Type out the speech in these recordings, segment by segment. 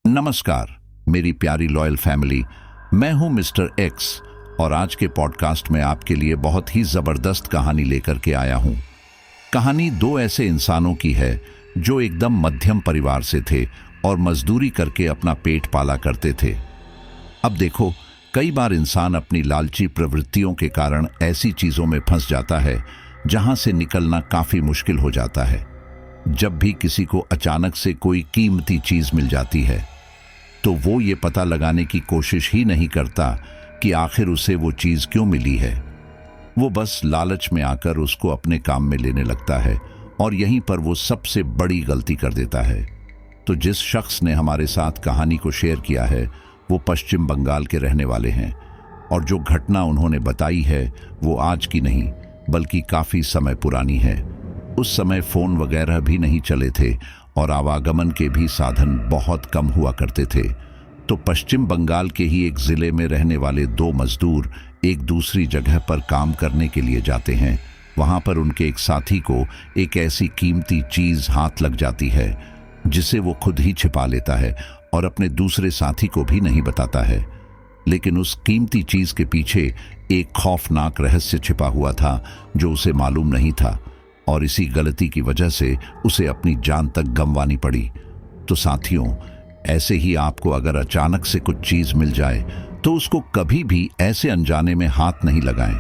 नमस्कार मेरी प्यारी लॉयल फैमिली। मैं हूं मिस्टर एक्स और आज के पॉडकास्ट में आपके लिए बहुत ही ज़बरदस्त कहानी लेकर के आया हूं। कहानी दो ऐसे इंसानों की है जो एकदम मध्यम परिवार से थे और मजदूरी करके अपना पेट पाला करते थे। अब देखो, कई बार इंसान अपनी लालची प्रवृत्तियों के कारण ऐसी चीज़ों में फंस जाता है जहां से निकलना काफ़ी मुश्किल हो जाता है। जब भी किसी को अचानक से कोई कीमती चीज़ मिल जाती है तो वो ये पता लगाने की कोशिश ही नहीं करता कि आखिर उसे वो चीज़ क्यों मिली है। वो बस लालच में आकर उसको अपने काम में लेने लगता है और यहीं पर वो सबसे बड़ी गलती कर देता है। तो जिस शख्स ने हमारे साथ कहानी को शेयर किया है वो पश्चिम बंगाल के रहने वाले हैं और जो घटना उन्होंने बताई है वो आज की नहीं बल्कि काफ़ी समय पुरानी है। उस समय फ़ोन वगैरह भी नहीं चले थे और आवागमन के भी साधन बहुत कम हुआ करते थे। तो पश्चिम बंगाल के ही एक ज़िले में रहने वाले दो मजदूर एक दूसरी जगह पर काम करने के लिए जाते हैं। वहाँ पर उनके एक साथी को एक ऐसी कीमती चीज़ हाथ लग जाती है जिसे वो खुद ही छिपा लेता है और अपने दूसरे साथी को भी नहीं बताता है। लेकिन उस कीमती चीज़ के पीछे एक खौफनाक रहस्य छिपा हुआ था जो उसे मालूम नहीं था और इसी गलती की वजह से उसे अपनी जान तक गंवानी पड़ी। तो साथियों, ऐसे ही आपको अगर अचानक से कुछ चीज़ मिल जाए तो उसको कभी भी ऐसे अनजाने में हाथ नहीं लगाएं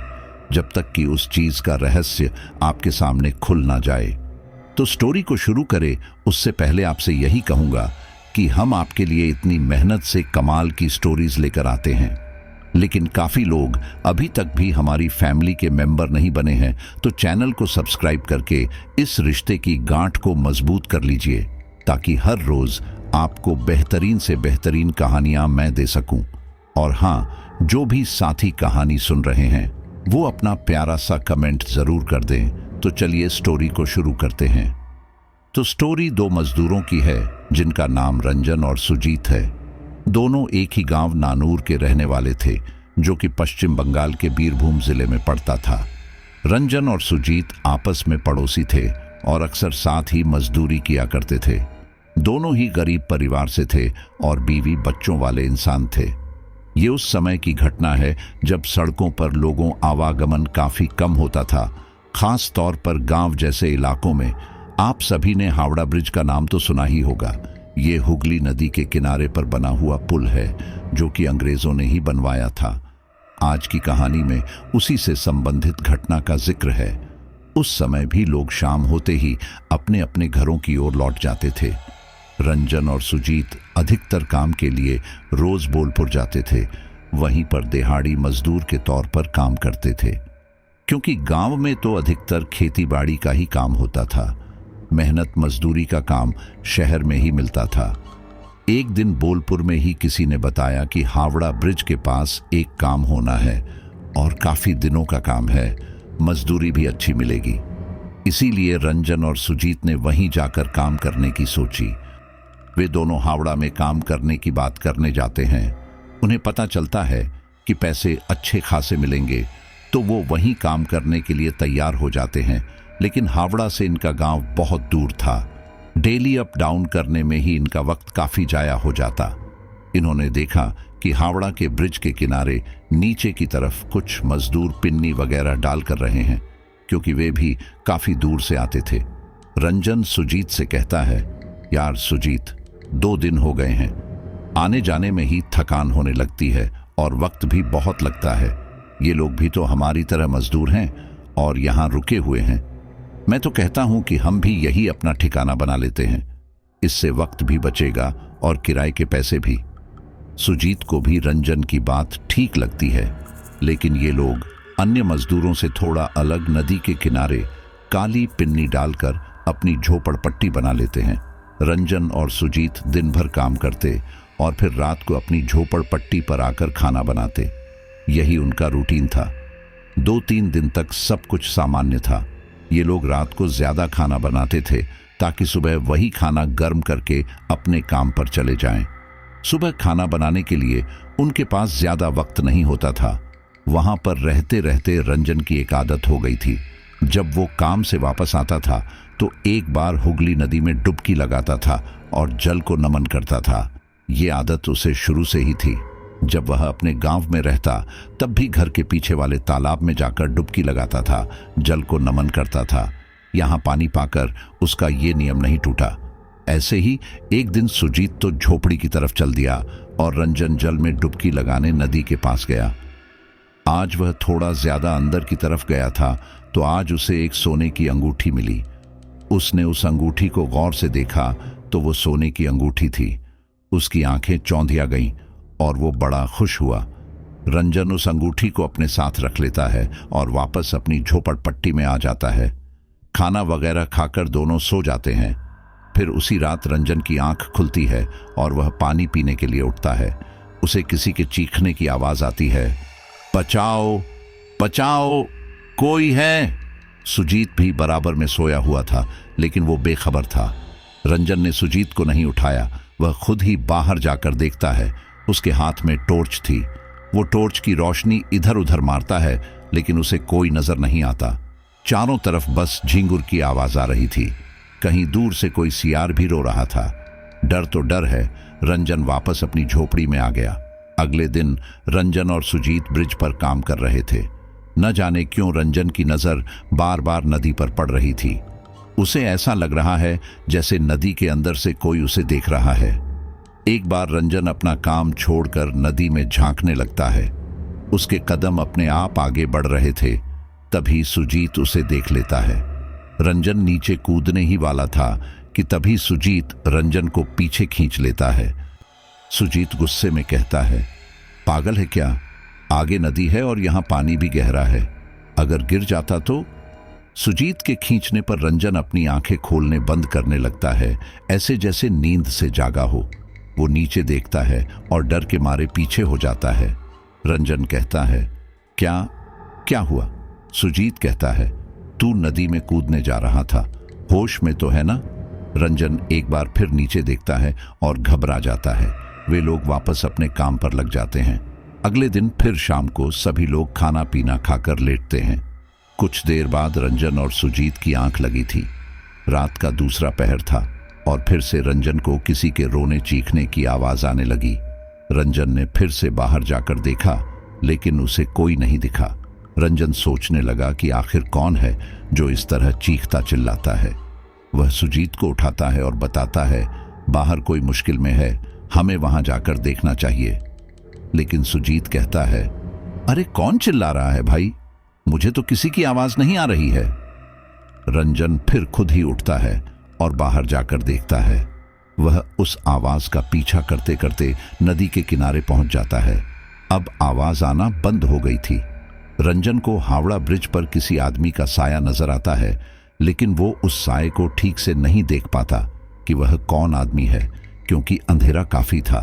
जब तक कि उस चीज़ का रहस्य आपके सामने खुल ना जाए। तो स्टोरी को शुरू करें उससे पहले आपसे यही कहूँगा कि हम आपके लिए इतनी मेहनत से कमाल की स्टोरीज लेकर आते हैं, लेकिन काफ़ी लोग अभी तक भी हमारी फैमिली के मेंबर नहीं बने हैं। तो चैनल को सब्सक्राइब करके इस रिश्ते की गांठ को मजबूत कर लीजिए ताकि हर रोज़ आपको बेहतरीन से बेहतरीन कहानियां मैं दे सकूं। और हाँ, जो भी साथी कहानी सुन रहे हैं वो अपना प्यारा सा कमेंट ज़रूर कर दें। तो चलिए स्टोरी को शुरू करते हैं। तो स्टोरी दो मजदूरों की है जिनका नाम रंजन और सुजीत है। दोनों एक ही गांव नानूर के रहने वाले थे जो कि पश्चिम बंगाल के बीरभूम जिले में पड़ता था। रंजन और सुजीत आपस में पड़ोसी थे और अक्सर साथ ही मजदूरी किया करते थे। दोनों ही गरीब परिवार से थे और बीवी बच्चों वाले इंसान थे। ये उस समय की घटना है जब सड़कों पर लोगों आवागमन काफ़ी कम होता था, खास तौर पर गांव जैसे इलाकों में। आप सभी ने हावड़ा ब्रिज का नाम तो सुना ही होगा। ये हुगली नदी के किनारे पर बना हुआ पुल है जो कि अंग्रेज़ों ने ही बनवाया था। आज की कहानी में उसी से संबंधित घटना का जिक्र है। उस समय भी लोग शाम होते ही अपने अपने घरों की ओर लौट जाते थे। रंजन और सुजीत अधिकतर काम के लिए रोज़ बोलपुर जाते थे, वहीं पर दिहाड़ी मजदूर के तौर पर काम करते थे क्योंकि गांव में तो अधिकतर खेती बाड़ी का ही काम होता था। मेहनत मजदूरी का काम शहर में ही मिलता था। एक दिन बोलपुर में ही किसी ने बताया कि हावड़ा ब्रिज के पास एक काम होना है और काफ़ी दिनों का काम है, मजदूरी भी अच्छी मिलेगी। इसीलिए रंजन और सुजीत ने वहीं जाकर काम करने की सोची। वे दोनों हावड़ा में काम करने की बात करने जाते हैं। उन्हें पता चलता है कि पैसे अच्छे खासे मिलेंगे तो वो वहीं काम करने के लिए तैयार हो जाते हैं। लेकिन हावड़ा से इनका गांव बहुत दूर था। डेली अप डाउन करने में ही इनका वक्त काफ़ी जाया हो जाता। इन्होंने देखा कि हावड़ा के ब्रिज के किनारे नीचे की तरफ कुछ मजदूर पिन्नी वगैरह डाल कर रहे हैं क्योंकि वे भी काफ़ी दूर से आते थे। रंजन सुजीत से कहता है, यार सुजीत, 2 दिन हो गए हैं, आने जाने में ही थकान होने लगती है और वक्त भी बहुत लगता है। ये लोग भी तो हमारी तरह मजदूर हैं और यहाँ रुके हुए हैं। मैं तो कहता हूं कि हम भी यही अपना ठिकाना बना लेते हैं, इससे वक्त भी बचेगा और किराए के पैसे भी। सुजीत को भी रंजन की बात ठीक लगती है, लेकिन ये लोग अन्य मजदूरों से थोड़ा अलग नदी के किनारे काली पिन्नी डालकर अपनी झोपड़पट्टी बना लेते हैं। रंजन और सुजीत दिन भर काम करते और फिर रात को अपनी झोपड़पट्टी पर आकर खाना बनाते। यही उनका रूटीन था। 2-3 दिन तक सब कुछ सामान्य था। ये लोग रात को ज़्यादा खाना बनाते थे ताकि सुबह वही खाना गर्म करके अपने काम पर चले जाएं। सुबह खाना बनाने के लिए उनके पास ज़्यादा वक्त नहीं होता था। वहाँ पर रहते रहते रंजन की एक आदत हो गई थी। जब वो काम से वापस आता था तो एक बार हुगली नदी में डुबकी लगाता था और जल को नमन करता था। ये आदत उसे शुरू से ही थी। जब वह अपने गांव में रहता तब भी घर के पीछे वाले तालाब में जाकर डुबकी लगाता था, जल को नमन करता था। यहाँ पानी पाकर उसका ये नियम नहीं टूटा। ऐसे ही एक दिन सुजीत तो झोपड़ी की तरफ चल दिया और रंजन जल में डुबकी लगाने नदी के पास गया। आज वह थोड़ा ज्यादा अंदर की तरफ गया था तो आज उसे एक सोने की अंगूठी मिली। उसने उस अंगूठी को गौर से देखा तो वो सोने की अंगूठी थी। उसकी आंखें चौंधिया गईं और वो बड़ा खुश हुआ। रंजन उस अंगूठी को अपने साथ रख लेता है और वापस अपनी झोपड़पट्टी में आ जाता है। खाना वगैरह खाकर दोनों सो जाते हैं। फिर उसी रात रंजन की आंख खुलती है और वह पानी पीने के लिए उठता है। उसे किसी के चीखने की आवाज आती है, बचाओ बचाओ, कोई है। सुजीत भी बराबर में सोया हुआ था लेकिन वो बेखबर था। रंजन ने सुजीत को नहीं उठाया। वह खुद ही बाहर जाकर देखता है। उसके हाथ में टॉर्च थी। वो टॉर्च की रोशनी इधर उधर मारता है लेकिन उसे कोई नजर नहीं आता। चारों तरफ बस झिंगुर की आवाज आ रही थी। कहीं दूर से कोई सियार भी रो रहा था। डर तो डर है। रंजन वापस अपनी झोपड़ी में आ गया। अगले दिन रंजन और सुजीत ब्रिज पर काम कर रहे थे। न जाने क्यों रंजन की नजर बार बार नदी पर पड़ रही थी। उसे ऐसा लग रहा है जैसे नदी के अंदर से कोई उसे देख रहा है। एक बार रंजन अपना काम छोड़कर नदी में झांकने लगता है। उसके कदम अपने आप आगे बढ़ रहे थे। तभी सुजीत उसे देख लेता है। रंजन नीचे कूदने ही वाला था कि तभी सुजीत रंजन को पीछे खींच लेता है। सुजीत गुस्से में कहता है, पागल है क्या? आगे नदी है और यहां पानी भी गहरा है, अगर गिर जाता तो? सुजीत के खींचने पर रंजन अपनी आंखें खोलने बंद करने लगता है, ऐसे जैसे नींद से जागा हो। वो नीचे देखता है और डर के मारे पीछे हो जाता है। रंजन कहता है, क्या हुआ? सुजीत कहता है, तू नदी में कूदने जा रहा था, होश में तो है ना? रंजन एक बार फिर नीचे देखता है और घबरा जाता है। वे लोग वापस अपने काम पर लग जाते हैं। अगले दिन फिर शाम को सभी लोग खाना पीना खाकर लेटते हैं। कुछ देर बाद रंजन और सुजीत की आंख लगी थी। रात का दूसरा पहर था और फिर से रंजन को किसी के रोने चीखने की आवाज आने लगी। रंजन ने फिर से बाहर जाकर देखा लेकिन उसे कोई नहीं दिखा। रंजन सोचने लगा कि आखिर कौन है जो इस तरह चीखता चिल्लाता है। वह सुजीत को उठाता है और बताता है, बाहर कोई मुश्किल में है, हमें वहां जाकर देखना चाहिए। लेकिन सुजीत कहता है, अरे कौन चिल्ला रहा है भाई? मुझे तो किसी की आवाज नहीं आ रही है। रंजन फिर खुद ही उठता है और बाहर जाकर देखता है। वह उस आवाज का पीछा करते करते नदी के किनारे पहुंच जाता है। अब आवाज आना बंद हो गई थी। रंजन को हावड़ा ब्रिज पर किसी आदमी का साया नजर आता है लेकिन वो उस साये को ठीक से नहीं देख पाता कि वह कौन आदमी है, क्योंकि अंधेरा काफी था।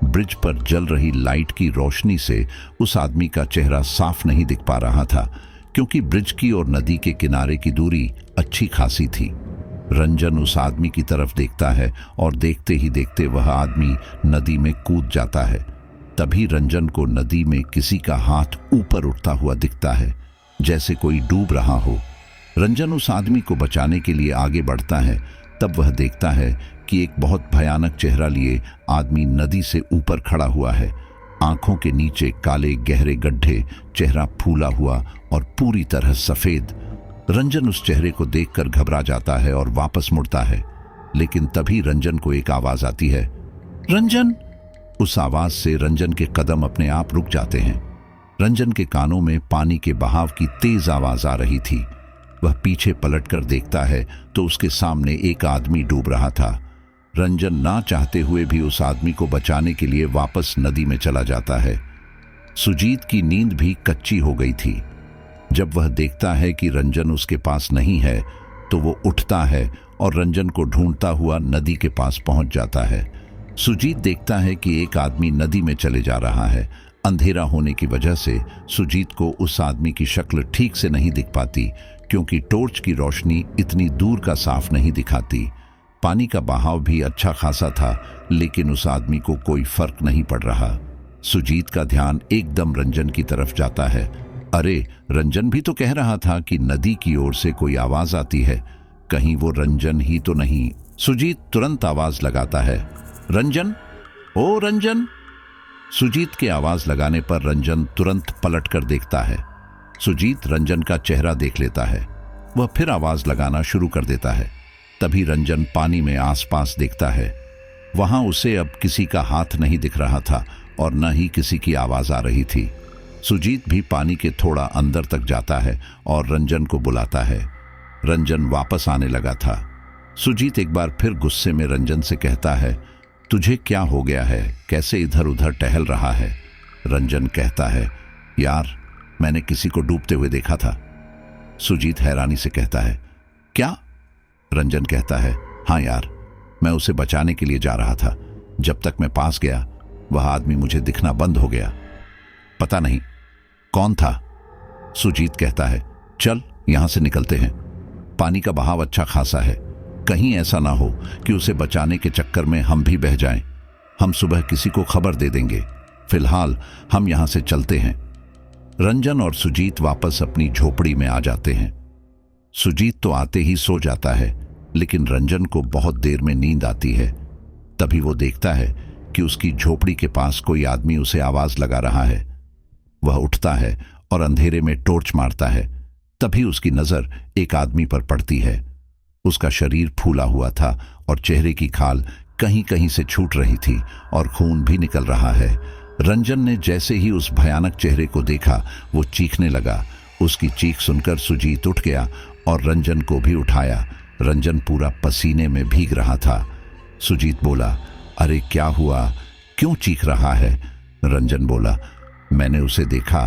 ब्रिज पर जल रही लाइट की रोशनी से उस आदमी का चेहरा साफ नहीं दिख पा रहा था, क्योंकि ब्रिज की और नदी के किनारे की दूरी अच्छी खासी थी। रंजन उस आदमी की तरफ देखता है और देखते ही देखते वह आदमी नदी में कूद जाता है। तभी रंजन को नदी में किसी का हाथ ऊपर उठता हुआ दिखता है, जैसे कोई डूब रहा हो। रंजन उस आदमी को बचाने के लिए आगे बढ़ता है। तब वह देखता है कि एक बहुत भयानक चेहरा लिए आदमी नदी से ऊपर खड़ा हुआ है। आंखों के नीचे काले गहरे गड्ढे, चेहरा फूला हुआ और पूरी तरह सफेद। रंजन उस चेहरे को देखकर घबरा जाता है और वापस मुड़ता है। लेकिन तभी रंजन को एक आवाज आती है, रंजन। उस आवाज से रंजन के कदम अपने आप रुक जाते हैं। रंजन के कानों में पानी के बहाव की तेज आवाज आ रही थी। वह पीछे पलटकर देखता है तो उसके सामने एक आदमी डूब रहा था। रंजन ना चाहते हुए भी उस आदमी को बचाने के लिए वापस नदी में चला जाता है। सुजीत की नींद भी कच्ची हो गई थी। जब वह देखता है कि रंजन उसके पास नहीं है तो वो उठता है और रंजन को ढूंढता हुआ नदी के पास पहुंच जाता है। सुजीत देखता है कि एक आदमी नदी में चले जा रहा है। अंधेरा होने की वजह से सुजीत को उस आदमी की शक्ल ठीक से नहीं दिख पाती, क्योंकि टॉर्च की रोशनी इतनी दूर का साफ नहीं दिखाती। पानी का बहाव भी अच्छा खासा था, लेकिन उस आदमी को कोई फर्क नहीं पड़ रहा। सुजीत का ध्यान एकदम रंजन की तरफ जाता है। अरे, रंजन भी तो कह रहा था कि नदी की ओर से कोई आवाज आती है, कहीं वो रंजन ही तो नहीं। सुजीत तुरंत आवाज लगाता है, रंजन। ओ रंजन। सुजीत की आवाज लगाने पर रंजन तुरंत पलट कर देखता है। सुजीत रंजन का चेहरा देख लेता है। वह फिर आवाज लगाना शुरू कर देता है। तभी रंजन पानी में आसपास देखता है। वहां उसे अब किसी का हाथ नहीं दिख रहा था और न ही किसी की आवाज आ रही थी। सुजीत भी पानी के थोड़ा अंदर तक जाता है और रंजन को बुलाता है। रंजन वापस आने लगा था। सुजीत एक बार फिर गुस्से में रंजन से कहता है, तुझे क्या हो गया है, कैसे इधर उधर टहल रहा है? रंजन कहता है, यार मैंने किसी को डूबते हुए देखा था। सुजीत हैरानी से कहता है, क्या? रंजन कहता है, हाँ यार, मैं उसे बचाने के लिए जा रहा था। जब तक मैं पास गया वह आदमी मुझे दिखना बंद हो गया। पता नहीं कौन था। सुजीत कहता है, चल यहां से निकलते हैं। पानी का बहाव अच्छा खासा है, कहीं ऐसा ना हो कि उसे बचाने के चक्कर में हम भी बह जाएं। हम सुबह किसी को खबर दे देंगे। फिलहाल हम यहां से चलते हैं। रंजन और सुजीत वापस अपनी झोपड़ी में आ जाते हैं। सुजीत तो आते ही सो जाता है, लेकिन रंजन को बहुत देर में नींद आती है। तभी वो देखता है कि उसकी झोपड़ी के पास कोई आदमी उसे आवाज लगा रहा है। वह उठता है और अंधेरे में टॉर्च मारता है। तभी उसकी नजर एक आदमी पर पड़ती है। उसका शरीर फूला हुआ था और चेहरे की खाल कहीं कहीं से छूट रही थी और खून भी निकल रहा है। रंजन ने जैसे ही उस भयानक चेहरे को देखा वो चीखने लगा। उसकी चीख सुनकर सुजीत उठ गया और रंजन को भी उठाया। रंजन पूरा पसीने में भीग रहा था। सुजीत बोला, अरे क्या हुआ, क्यों चीख रहा है? रंजन बोला, मैंने उसे देखा,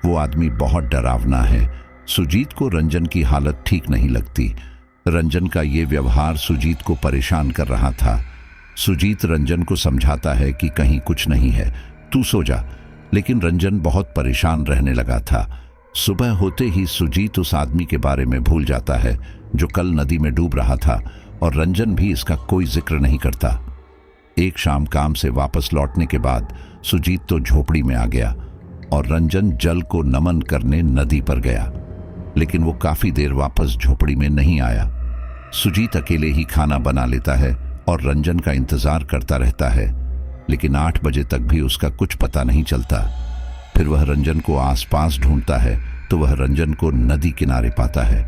वो आदमी बहुत डरावना है। सुजीत को रंजन की हालत ठीक नहीं लगती। रंजन का ये व्यवहार सुजीत को परेशान कर रहा था। सुजीत रंजन को समझाता है कि कहीं कुछ नहीं है, तू सो जा, लेकिन रंजन बहुत परेशान रहने लगा था। सुबह होते ही सुजीत उस आदमी के बारे में भूल जाता है जो कल नदी में डूब रहा था, और रंजन भी इसका कोई जिक्र नहीं करता। एक शाम काम से वापस लौटने के बाद सुजीत तो झोपड़ी में आ गया और रंजन जल को नमन करने नदी पर गया, लेकिन वो काफी देर वापस झोपड़ी में नहीं आया। सुजीत अकेले ही खाना बना लेता है और रंजन का इंतजार करता रहता है, लेकिन 8 बजे तक भी उसका कुछ पता नहीं चलता। फिर वह रंजन को आसपास ढूंढता है तो वह रंजन को नदी किनारे पाता है।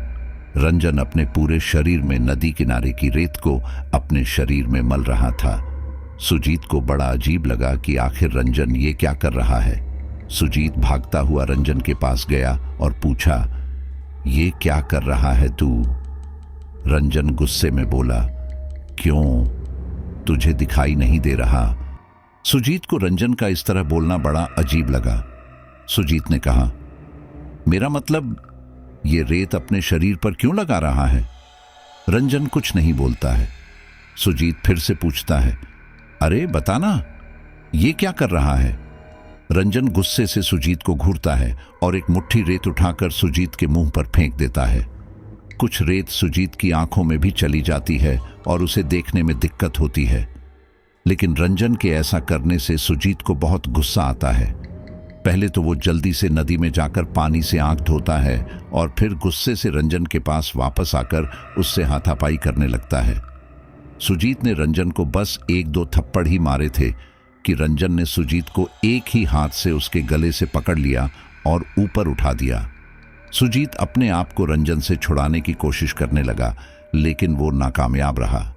रंजन अपने पूरे शरीर में नदी किनारे की रेत को अपने शरीर में मल रहा था। सुजीत को बड़ा अजीब लगा कि आखिर रंजन ये क्या कर रहा है। सुजीत भागता हुआ रंजन के पास गया और पूछा, ये क्या कर रहा है तू? रंजन गुस्से में बोला, क्यों, तुझे दिखाई नहीं दे रहा? सुजीत को रंजन का इस तरह बोलना बड़ा अजीब लगा। सुजीत ने कहा, मेरा मतलब ये रेत अपने शरीर पर क्यों लगा रहा है? रंजन कुछ नहीं बोलता है। सुजीत फिर से पूछता है, अरे बताना, ये क्या कर रहा है? रंजन गुस्से से सुजीत को घूरता है और एक मुट्ठी रेत उठाकर सुजीत के मुंह पर फेंक देता है। कुछ रेत सुजीत की आंखों में भी चली जाती है और उसे देखने में दिक्कत होती है, लेकिन रंजन के ऐसा करने से सुजीत को बहुत गुस्सा आता है। पहले तो वो जल्दी से नदी में जाकर पानी से आंख धोता है और फिर गुस्से से रंजन के पास वापस आकर उससे हाथापाई करने लगता है। सुजीत ने रंजन को बस 1-2 थप्पड़ ही मारे थे कि रंजन ने सुजीत को एक ही हाथ से उसके गले से पकड़ लिया और ऊपर उठा दिया। सुजीत अपने आप को रंजन से छुड़ाने की कोशिश करने लगा, लेकिन वो नाकामयाब रहा।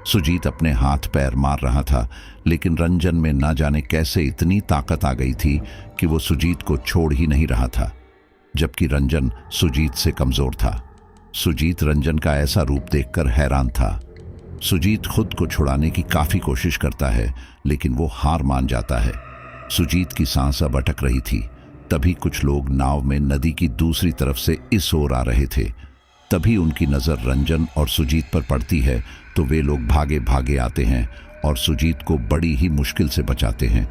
सुजीत अपने हाथ पैर मार रहा था, लेकिन रंजन में ना जाने कैसे इतनी ताकत आ गई थी कि वो सुजीत को छोड़ ही नहीं रहा था, जबकि रंजन सुजीत से कमजोर था। सुजीत रंजन का ऐसा रूप देखकर हैरान था। सुजीत खुद को छुड़ाने की काफी कोशिश करता है, लेकिन वो हार मान जाता है। सुजीत की सांस अब अटक रही थी। तभी कुछ लोग नाव में नदी की दूसरी तरफ से इस ओर आ रहे थे। तभी उनकी नजर रंजन और सुजीत पर पड़ती है तो वे लोग भागे भागे आते हैं और सुजीत को बड़ी ही मुश्किल से बचाते हैं।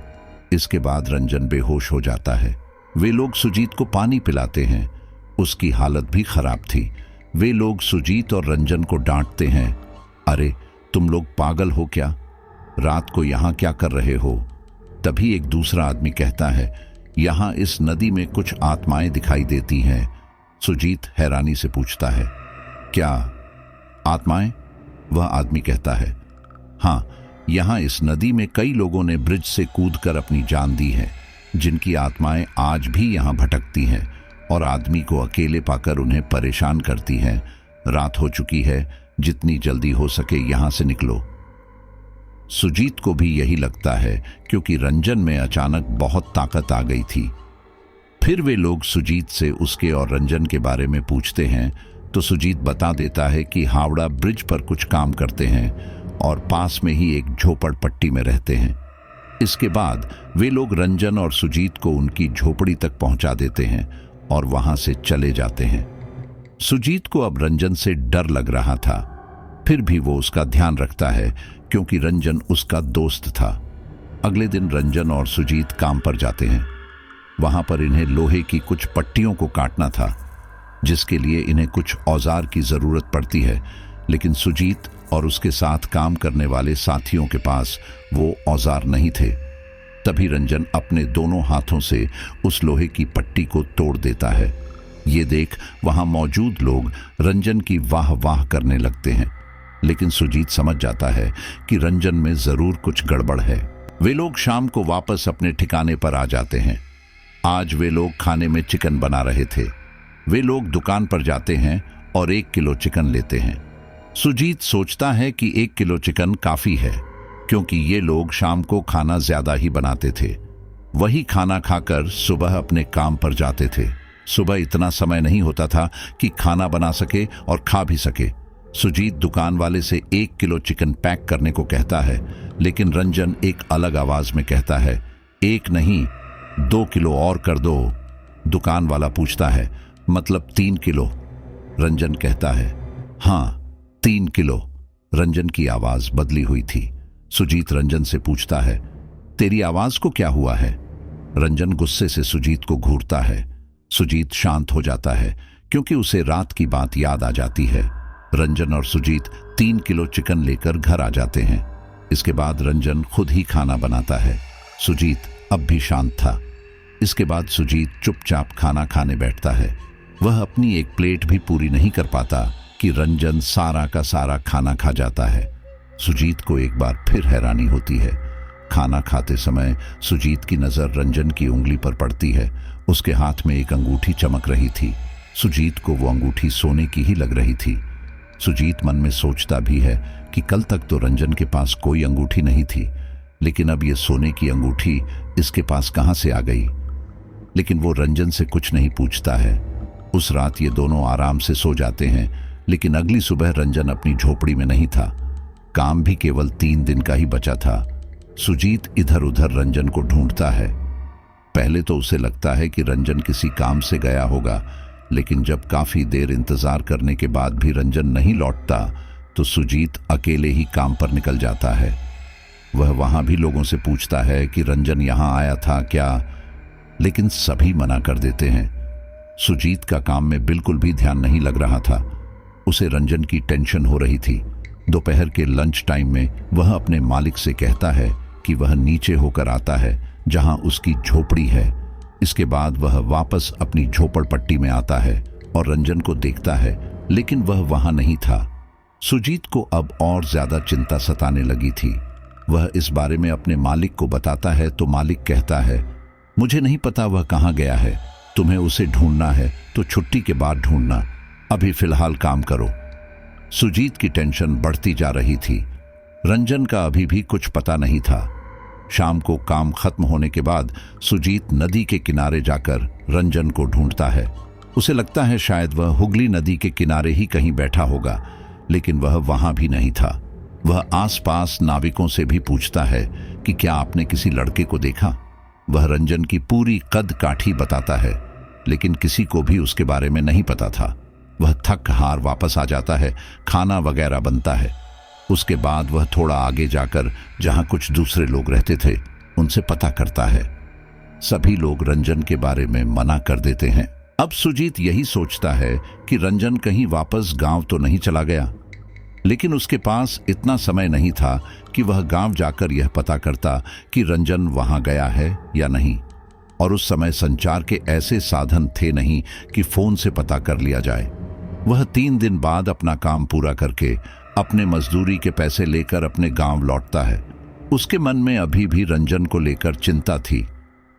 इसके बाद रंजन बेहोश हो जाता है। वे लोग सुजीत को पानी पिलाते हैं। उसकी हालत भी खराब थी। वे लोग सुजीत और रंजन को डांटते हैं, अरे तुम लोग पागल हो क्या? रात को यहाँ क्या कर रहे हो? तभी एक दूसरा आदमी कहता है, यहाँ इस नदी में कुछ आत्माएं दिखाई देती हैं। सुजीत हैरानी से पूछता है, क्या आत्माएं? वह आदमी कहता है, हाँ, यहाँ इस नदी में कई लोगों ने ब्रिज से कूदकर अपनी जान दी है, जिनकी आत्माएं आज भी यहाँ भटकती हैं और आदमी को अकेले पाकर उन्हें परेशान करती हैं। रात हो चुकी है, जितनी जल्दी हो सके यहाँ से निकलो। सुजीत को भी यही लगता है, क्योंकि रंजन में अचानक बहुत ताकत आ गई थी। फिर वे लोग सुजीत से उसके और रंजन के बारे में पूछते हैं तो सुजीत बता देता है कि हावड़ा ब्रिज पर कुछ काम करते हैं और पास में ही एक झोपड़पट्टी में रहते हैं। इसके बाद वे लोग रंजन और सुजीत को उनकी झोपड़ी तक पहुंचा देते हैं और वहां से चले जाते हैं। सुजीत को अब रंजन से डर लग रहा था, फिर भी वो उसका ध्यान रखता है क्योंकि रंजन उसका दोस्त था। अगले दिन रंजन और सुजीत काम पर जाते हैं। वहां पर इन्हें लोहे की कुछ पट्टियों को काटना था, जिसके लिए इन्हें कुछ औजार की जरूरत पड़ती है, लेकिन सुजीत और उसके साथ काम करने वाले साथियों के पास वो औजार नहीं थे। तभी रंजन अपने दोनों हाथों से उस लोहे की पट्टी को तोड़ देता है। ये देख वहां मौजूद लोग रंजन की वाह वाह करने लगते हैं, लेकिन सुजीत समझ जाता है कि रंजन में जरूर कुछ गड़बड़ है। वे लोग शाम को वापस अपने ठिकाने पर आ जाते हैं। आज वे लोग खाने में चिकन बना रहे थे। वे लोग दुकान पर जाते हैं और 1 किलो चिकन लेते हैं। सुजीत सोचता है कि 1 किलो चिकन काफी है, क्योंकि ये लोग शाम को खाना ज्यादा ही बनाते थे। वही खाना खाकर सुबह अपने काम पर जाते थे। सुबह इतना समय नहीं होता था कि खाना बना सके और खा भी सके। सुजीत दुकान वाले से 1 किलो चिकन पैक करने को कहता है, लेकिन रंजन एक अलग आवाज में कहता है, 1 नहीं 2 किलो और कर दो। दुकान वाला पूछता है, मतलब 3 किलो? रंजन कहता है, हाँ 3 किलो। रंजन की आवाज बदली हुई थी। सुजीत रंजन से पूछता है, तेरी आवाज को क्या हुआ है? रंजन गुस्से से सुजीत को घूरता है। सुजीत शांत हो जाता है, क्योंकि उसे रात की बात याद आ जाती है। रंजन और सुजीत 3 किलो चिकन लेकर घर आ जाते हैं। इसके बाद रंजन खुद ही खाना बनाता है। सुजीत अब भी शांत था। इसके बाद सुजीत चुपचाप खाना खाने बैठता है। वह अपनी एक प्लेट भी पूरी नहीं कर पाता कि रंजन सारा का सारा खाना खा जाता है। सुजीत को एक बार फिर हैरानी होती है। खाना खाते समय सुजीत की नजर रंजन की उंगली पर पड़ती है। उसके हाथ में एक अंगूठी चमक रही थी। सुजीत को वो अंगूठी सोने की ही लग रही थी। सुजीत मन में सोचता भी है कि कल तक तो रंजन के पास कोई अंगूठी नहीं थी, लेकिन अब ये सोने की अंगूठी इसके पास कहां से आ गई। लेकिन वो रंजन से कुछ नहीं पूछता है। उस रात ये दोनों आराम से सो जाते हैं, लेकिन अगली सुबह रंजन अपनी झोपड़ी में नहीं था। काम भी केवल 3 दिन का ही बचा था। सुजीत इधर उधर रंजन को ढूंढता है। पहले तो उसे लगता है कि रंजन किसी काम से गया होगा, लेकिन जब काफी देर इंतजार करने के बाद भी रंजन नहीं लौटता, तो सुजीत अकेले ही काम पर निकल जाता है। वह वहां भी लोगों से पूछता है कि रंजन यहां आया था क्या, लेकिन सभी मना कर देते हैं। सुजीत का काम में बिल्कुल भी ध्यान नहीं लग रहा था। उसे रंजन की टेंशन हो रही थी। दोपहर के लंच टाइम में वह अपने मालिक से कहता है कि वह नीचे होकर आता है, जहां उसकी झोपड़ी है। इसके बाद वह वापस अपनी झोपड़पट्टी में आता है और रंजन को देखता है, लेकिन वह वहां नहीं था। सुजीत को अब और ज्यादा चिंता सताने लगी थी। वह इस बारे में अपने मालिक को बताता है तो मालिक कहता है, मुझे नहीं पता वह कहां गया है। तुम्हें उसे ढूंढना है तो छुट्टी के बाद ढूंढना, अभी फिलहाल काम करो। सुजीत की टेंशन बढ़ती जा रही थी। रंजन का अभी भी कुछ पता नहीं था। शाम को काम खत्म होने के बाद सुजीत नदी के किनारे जाकर रंजन को ढूंढता है। उसे लगता है शायद वह हुगली नदी के किनारे ही कहीं बैठा होगा, लेकिन वह वहां भी नहीं था। वह आसपास नाविकों से भी पूछता है कि क्या आपने किसी लड़के को देखा। वह रंजन की पूरी कद काठी बताता है, लेकिन किसी को भी उसके बारे में नहीं पता था। वह थक हार वापस आ जाता है। खाना वगैरह बनता है। उसके बाद वह थोड़ा आगे जाकर जहां कुछ दूसरे लोग रहते थे उनसे पता करता है। सभी लोग रंजन के बारे में मना कर देते हैं। अब सुजीत यही सोचता है कि रंजन कहीं वापस गांव तो नहीं चला गया, लेकिन उसके पास इतना समय नहीं था कि वह गांव जाकर यह पता करता कि रंजन वहां गया है या नहीं। और उस समय संचार के ऐसे साधन थे नहीं कि फोन से पता कर लिया जाए। वह 3 दिन बाद अपना काम पूरा करके अपने मजदूरी के पैसे लेकर अपने गांव लौटता है। उसके मन में अभी भी रंजन को लेकर चिंता थी।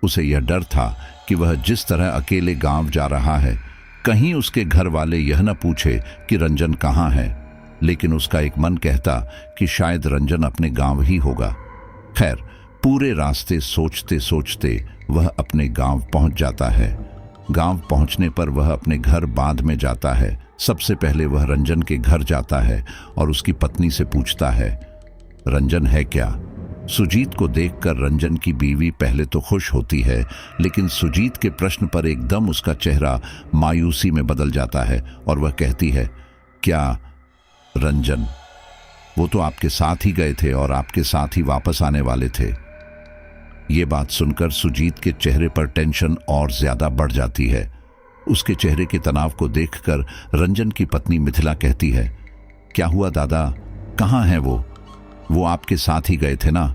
उसे यह डर था कि वह जिस तरह अकेले गांव जा रहा है, कहीं उसके घर वाले यह न पूछे कि रंजन कहाँ है। लेकिन उसका एक मन कहता कि शायद रंजन अपने गांव ही होगा। खैर, पूरे रास्ते सोचते सोचते वह अपने गांव पहुंच जाता है। गांव पहुंचने पर वह अपने घर बांध में जाता है। सबसे पहले वह रंजन के घर जाता है और उसकी पत्नी से पूछता है, रंजन है क्या? सुजीत को देखकर रंजन की बीवी पहले तो खुश होती है, लेकिन सुजीत के प्रश्न पर एकदम उसका चेहरा मायूसी में बदल जाता है और वह कहती है, क्या रंजन? वो तो आपके साथ ही गए थे और आपके साथ ही वापस आने वाले थे। ये बात सुनकर सुजीत के चेहरे पर टेंशन और ज्यादा बढ़ जाती है। उसके चेहरे के तनाव को देखकर रंजन की पत्नी मिथिला कहती है, क्या हुआ दादा, कहाँ है वो आपके साथ ही गए थे ना?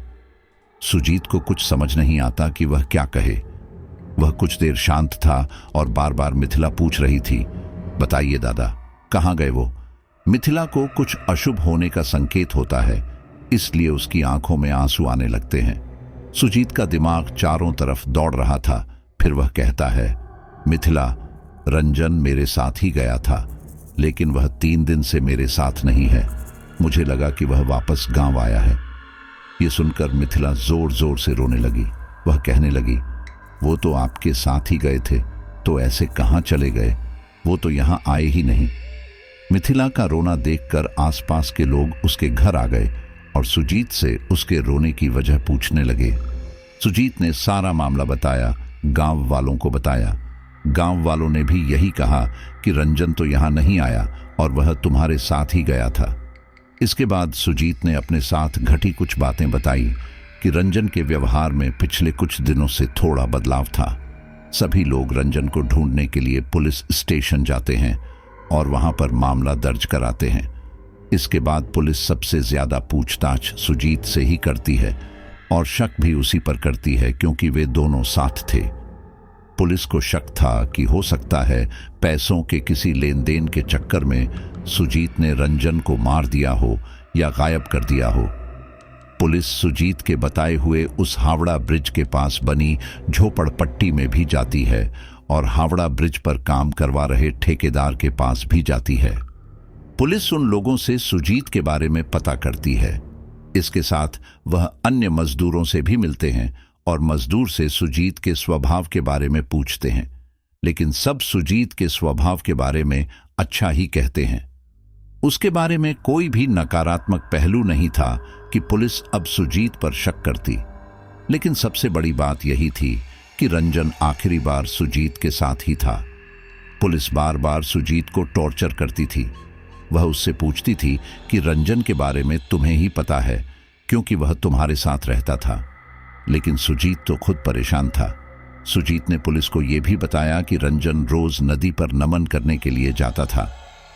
सुजीत को कुछ समझ नहीं आता कि वह क्या कहे। वह कुछ देर शांत था और बार बार मिथिला पूछ रही थी, बताइए दादा, कहाँ गए वो? मिथिला को कुछ अशुभ होने का संकेत होता है, इसलिए उसकी आंखों में आंसू आने लगते हैं। सुजीत का दिमाग चारों तरफ दौड़ रहा था। फिर वह कहता है, मिथिला, रंजन मेरे साथ ही गया था, लेकिन वह 3 दिन से मेरे साथ नहीं है। मुझे लगा कि वह वापस गांव आया है। ये सुनकर मिथिला जोर जोर से रोने लगी। वह कहने लगी, वो तो आपके साथ ही गए थे, तो ऐसे कहाँ चले गए? वो तो यहाँ आए ही नहीं। मिथिला का रोना देखकर आसपास के लोग उसके घर आ गए और सुजीत से उसके रोने की वजह पूछने लगे। सुजीत ने सारा मामला बताया, गांव वालों को बताया। गांव वालों ने भी यही कहा कि रंजन तो यहाँ नहीं आया और वह तुम्हारे साथ ही गया था। इसके बाद सुजीत ने अपने साथ घटी कुछ बातें बताई कि रंजन के व्यवहार में पिछले कुछ दिनों से थोड़ा बदलाव था। सभी लोग रंजन को ढूंढने के लिए पुलिस स्टेशन जाते हैं और वहां पर मामला दर्ज कराते हैं। इसके बाद पुलिस सबसे ज्यादा पूछताछ सुजीत से ही करती है और शक भी उसी पर करती है, क्योंकि वे दोनों साथ थे। पुलिस को शक था कि हो सकता है पैसों के किसी लेन देन के चक्कर में सुजीत ने रंजन को मार दिया हो या गायब कर दिया हो। पुलिस सुजीत के बताए हुए उस हावड़ा ब्रिज के पास बनी झोपड़पट्टी में भी जाती है और हावड़ा ब्रिज पर काम करवा रहे ठेकेदार के पास भी जाती है। पुलिस उन लोगों से सुजीत के बारे में पता करती है। इसके साथ वह अन्य मजदूरों से भी मिलते हैं और मजदूर से सुजीत के स्वभाव के बारे में पूछते हैं, लेकिन सब सुजीत के स्वभाव के बारे में अच्छा ही कहते हैं। उसके बारे में कोई भी नकारात्मक पहलू नहीं था कि पुलिस अब सुजीत पर शक करती। लेकिन सबसे बड़ी बात यही थी कि रंजन आखिरी बार सुजीत के साथ ही था। पुलिस बार बार सुजीत को टॉर्चर करती थी। वह उससे पूछती थी कि रंजन के बारे में तुम्हें ही पता है, क्योंकि वह तुम्हारे साथ रहता था। लेकिन सुजीत तो खुद परेशान था। सुजीत ने पुलिस को यह भी बताया कि रंजन रोज नदी पर नमन करने के लिए जाता था।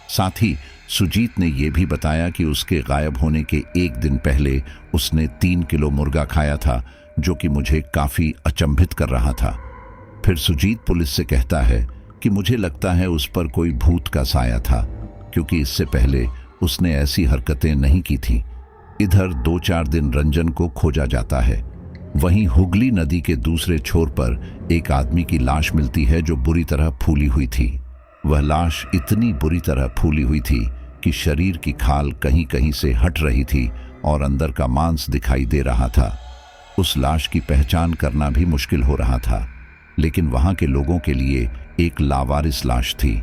साथ ही सुजीत ने यह भी बताया कि उसके गायब होने के 1 दिन पहले उसने 3 किलो मुर्गा खाया था, जो कि मुझे काफी अचंभित कर रहा था। फिर सुजीत पुलिस से कहता है कि मुझे लगता है उस पर कोई भूत का साया था, क्योंकि इससे पहले उसने ऐसी हरकतें नहीं की थी। इधर 2-4 दिन रंजन को खोजा जाता है। वहीं हुगली नदी के दूसरे छोर पर एक आदमी की लाश मिलती है जो बुरी तरह फूली हुई थी। वह लाश इतनी बुरी तरह फूली हुई थी कि शरीर की खाल कहीं कहीं से हट रही थी और अंदर का मांस दिखाई दे रहा था। उस लाश की पहचान करना भी मुश्किल हो रहा था, लेकिन वहां के लोगों के लिए एक लावारिस लाश थी।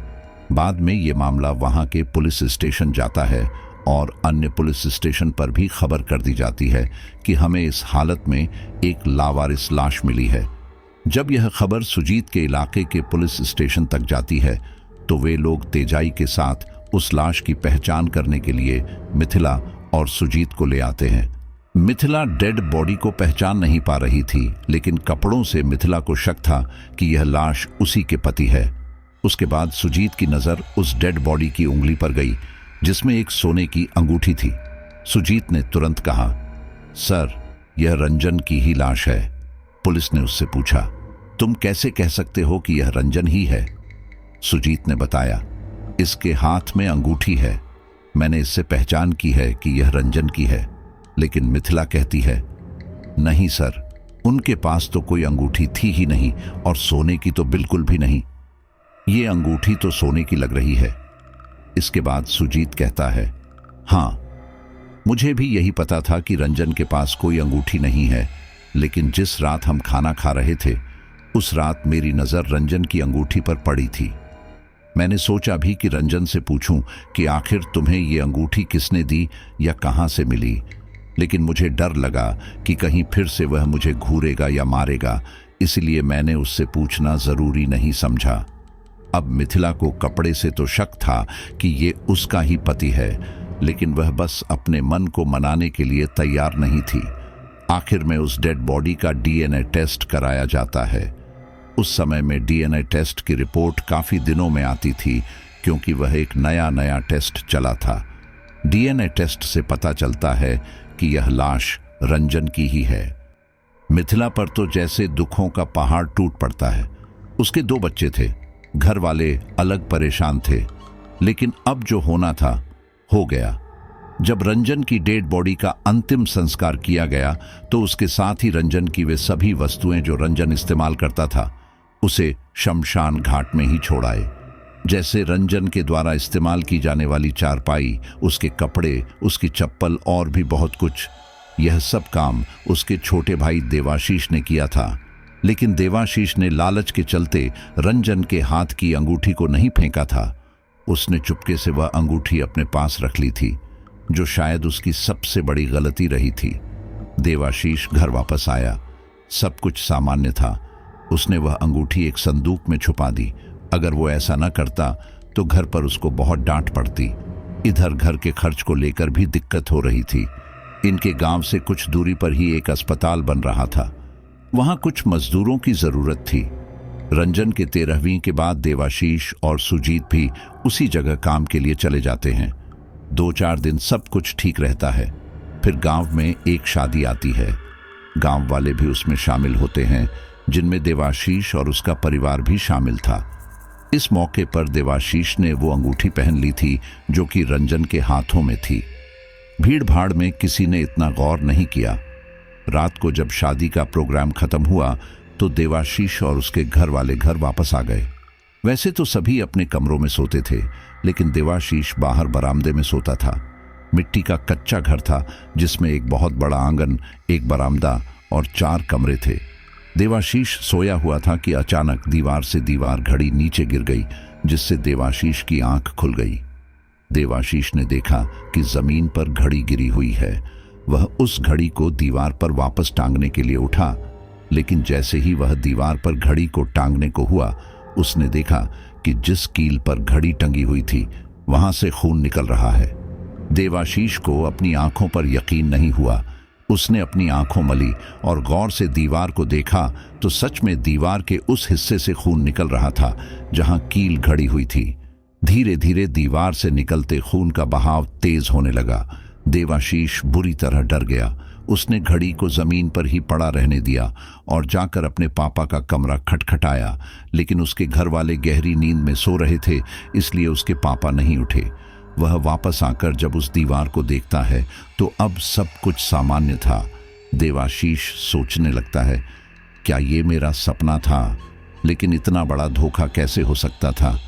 बाद में ये मामला वहां के पुलिस स्टेशन जाता है और अन्य पुलिस स्टेशन पर भी खबर कर दी जाती है कि हमें इस हालत में एक लावारिस लाश मिली है। जब यह खबर सुजीत के इलाके के पुलिस स्टेशन तक जाती है तो वे लोग तेजाई के साथ उस लाश की पहचान करने के लिए मिथिला और सुजीत को ले आते हैं। मिथिला डेड बॉडी को पहचान नहीं पा रही थी, लेकिन कपड़ों से मिथिला को शक था कि यह लाश उसी के पति है। उसके बाद सुजीत की नजर उस डेड बॉडी की उंगली पर गई जिसमें एक सोने की अंगूठी थी। सुजीत ने तुरंत कहा, सर, यह रंजन की ही लाश है। पुलिस ने उससे पूछा, तुम कैसे कह सकते हो कि यह रंजन ही है? सुजीत ने बताया, इसके हाथ में अंगूठी है। मैंने इससे पहचान की है कि यह रंजन की है। लेकिन मिथिला कहती है, नहीं सर, उनके पास तो कोई अंगूठी थी ही नहीं, और सोने की तो बिल्कुल भी नहीं। ये अंगूठी तो सोने की लग रही है। इसके बाद सुजीत कहता है, हाँ, मुझे भी यही पता था कि रंजन के पास कोई अंगूठी नहीं है, लेकिन जिस रात हम खाना खा रहे थे उस रात मेरी नज़र रंजन की अंगूठी पर पड़ी थी। मैंने सोचा भी कि रंजन से पूछूं कि आखिर तुम्हें ये अंगूठी किसने दी या कहां से मिली, लेकिन मुझे डर लगा कि कहीं फिर से वह मुझे घूरेगा या मारेगा, इसलिए मैंने उससे पूछना ज़रूरी नहीं समझा। अब मिथिला को कपड़े से तो शक था कि ये उसका ही पति है, लेकिन वह बस अपने मन को मनाने के लिए तैयार नहीं थी। आखिर में उस डेड बॉडी का डीएनए टेस्ट कराया जाता है। उस समय में डीएनए टेस्ट की रिपोर्ट काफ़ी दिनों में आती थी, क्योंकि वह एक नया टेस्ट चला था। डीएनए टेस्ट से पता चलता है कि यह लाश रंजन की ही है। मिथिला पर तो जैसे दुखों का पहाड़ टूट पड़ता है। उसके 2 बच्चे थे, घर वाले अलग परेशान थे, लेकिन अब जो होना था हो गया। जब रंजन की डेड बॉडी का अंतिम संस्कार किया गया तो उसके साथ ही रंजन की वे सभी वस्तुएं जो रंजन इस्तेमाल करता था उसे शमशान घाट में ही छोड़ आए। जैसे रंजन के द्वारा इस्तेमाल की जाने वाली चारपाई, उसके कपड़े, उसकी चप्पल और भी बहुत कुछ। यह सब काम उसके छोटे भाई देवाशीष ने किया था, लेकिन देवाशीष ने लालच के चलते रंजन के हाथ की अंगूठी को नहीं फेंका था। उसने चुपके से वह अंगूठी अपने पास रख ली थी, जो शायद उसकी सबसे बड़ी गलती रही थी। देवाशीष घर वापस आया, सब कुछ सामान्य था। उसने वह अंगूठी एक संदूक में छुपा दी। अगर वो ऐसा न करता तो घर पर उसको बहुत डांट पड़ती। इधर घर के खर्च को लेकर भी दिक्कत हो रही थी। इनके गांव से कुछ दूरी पर ही एक अस्पताल बन रहा था, वहां कुछ मजदूरों की जरूरत थी। रंजन के 13वीं के बाद देवाशीष और सुजीत भी उसी जगह काम के लिए चले जाते हैं। 2-4 दिन सब कुछ ठीक रहता है। फिर गांव में एक शादी आती है। गांव वाले भी उसमें शामिल होते हैं, जिनमें देवाशीष और उसका परिवार भी शामिल था। इस मौके पर देवाशीष ने वो अंगूठी पहन ली थी जो कि रंजन के हाथों में थी। भीड़ भाड़ में किसी ने इतना गौर नहीं किया। रात को जब शादी का प्रोग्राम खत्म हुआ तो देवाशीष और उसके घर वाले घर वापस आ गए। वैसे तो सभी अपने कमरों में सोते थे, लेकिन देवाशीष बाहर बरामदे में सोता था। मिट्टी का कच्चा घर था, जिसमें एक बहुत बड़ा आंगन, एक बरामदा और 4 कमरे थे। देवाशीष सोया हुआ था कि अचानक दीवार से दीवार घड़ी नीचे गिर गई, जिससे देवाशीष की आंख खुल गई। देवाशीष ने देखा कि जमीन पर घड़ी गिरी हुई है। वह उस घड़ी को दीवार पर वापस टांगने के लिए उठा, लेकिन जैसे ही वह दीवार पर घड़ी को टांगने को हुआ, उसने देखा कि जिस कील पर घड़ी टंगी हुई थी वहां से खून निकल रहा है। देवाशीष को अपनी आंखों पर यकीन नहीं हुआ। उसने अपनी आंखों मली और गौर से दीवार को देखा तो सच में दीवार के उस हिस्से से खून निकल रहा था जहां कील घड़ी हुई थी। धीरे धीरे दीवार से निकलते खून का बहाव तेज होने लगा। देवाशीष बुरी तरह डर गया। उसने घड़ी को जमीन पर ही पड़ा रहने दिया और जाकर अपने पापा का कमरा खटखटाया, लेकिन उसके घर वाले गहरी नींद में सो रहे थे, इसलिए उसके पापा नहीं उठे। वह वापस आकर जब उस दीवार को देखता है तो अब सब कुछ सामान्य था। देवाशीष सोचने लगता है, क्या ये मेरा सपना था? लेकिन इतना बड़ा धोखा कैसे हो सकता था?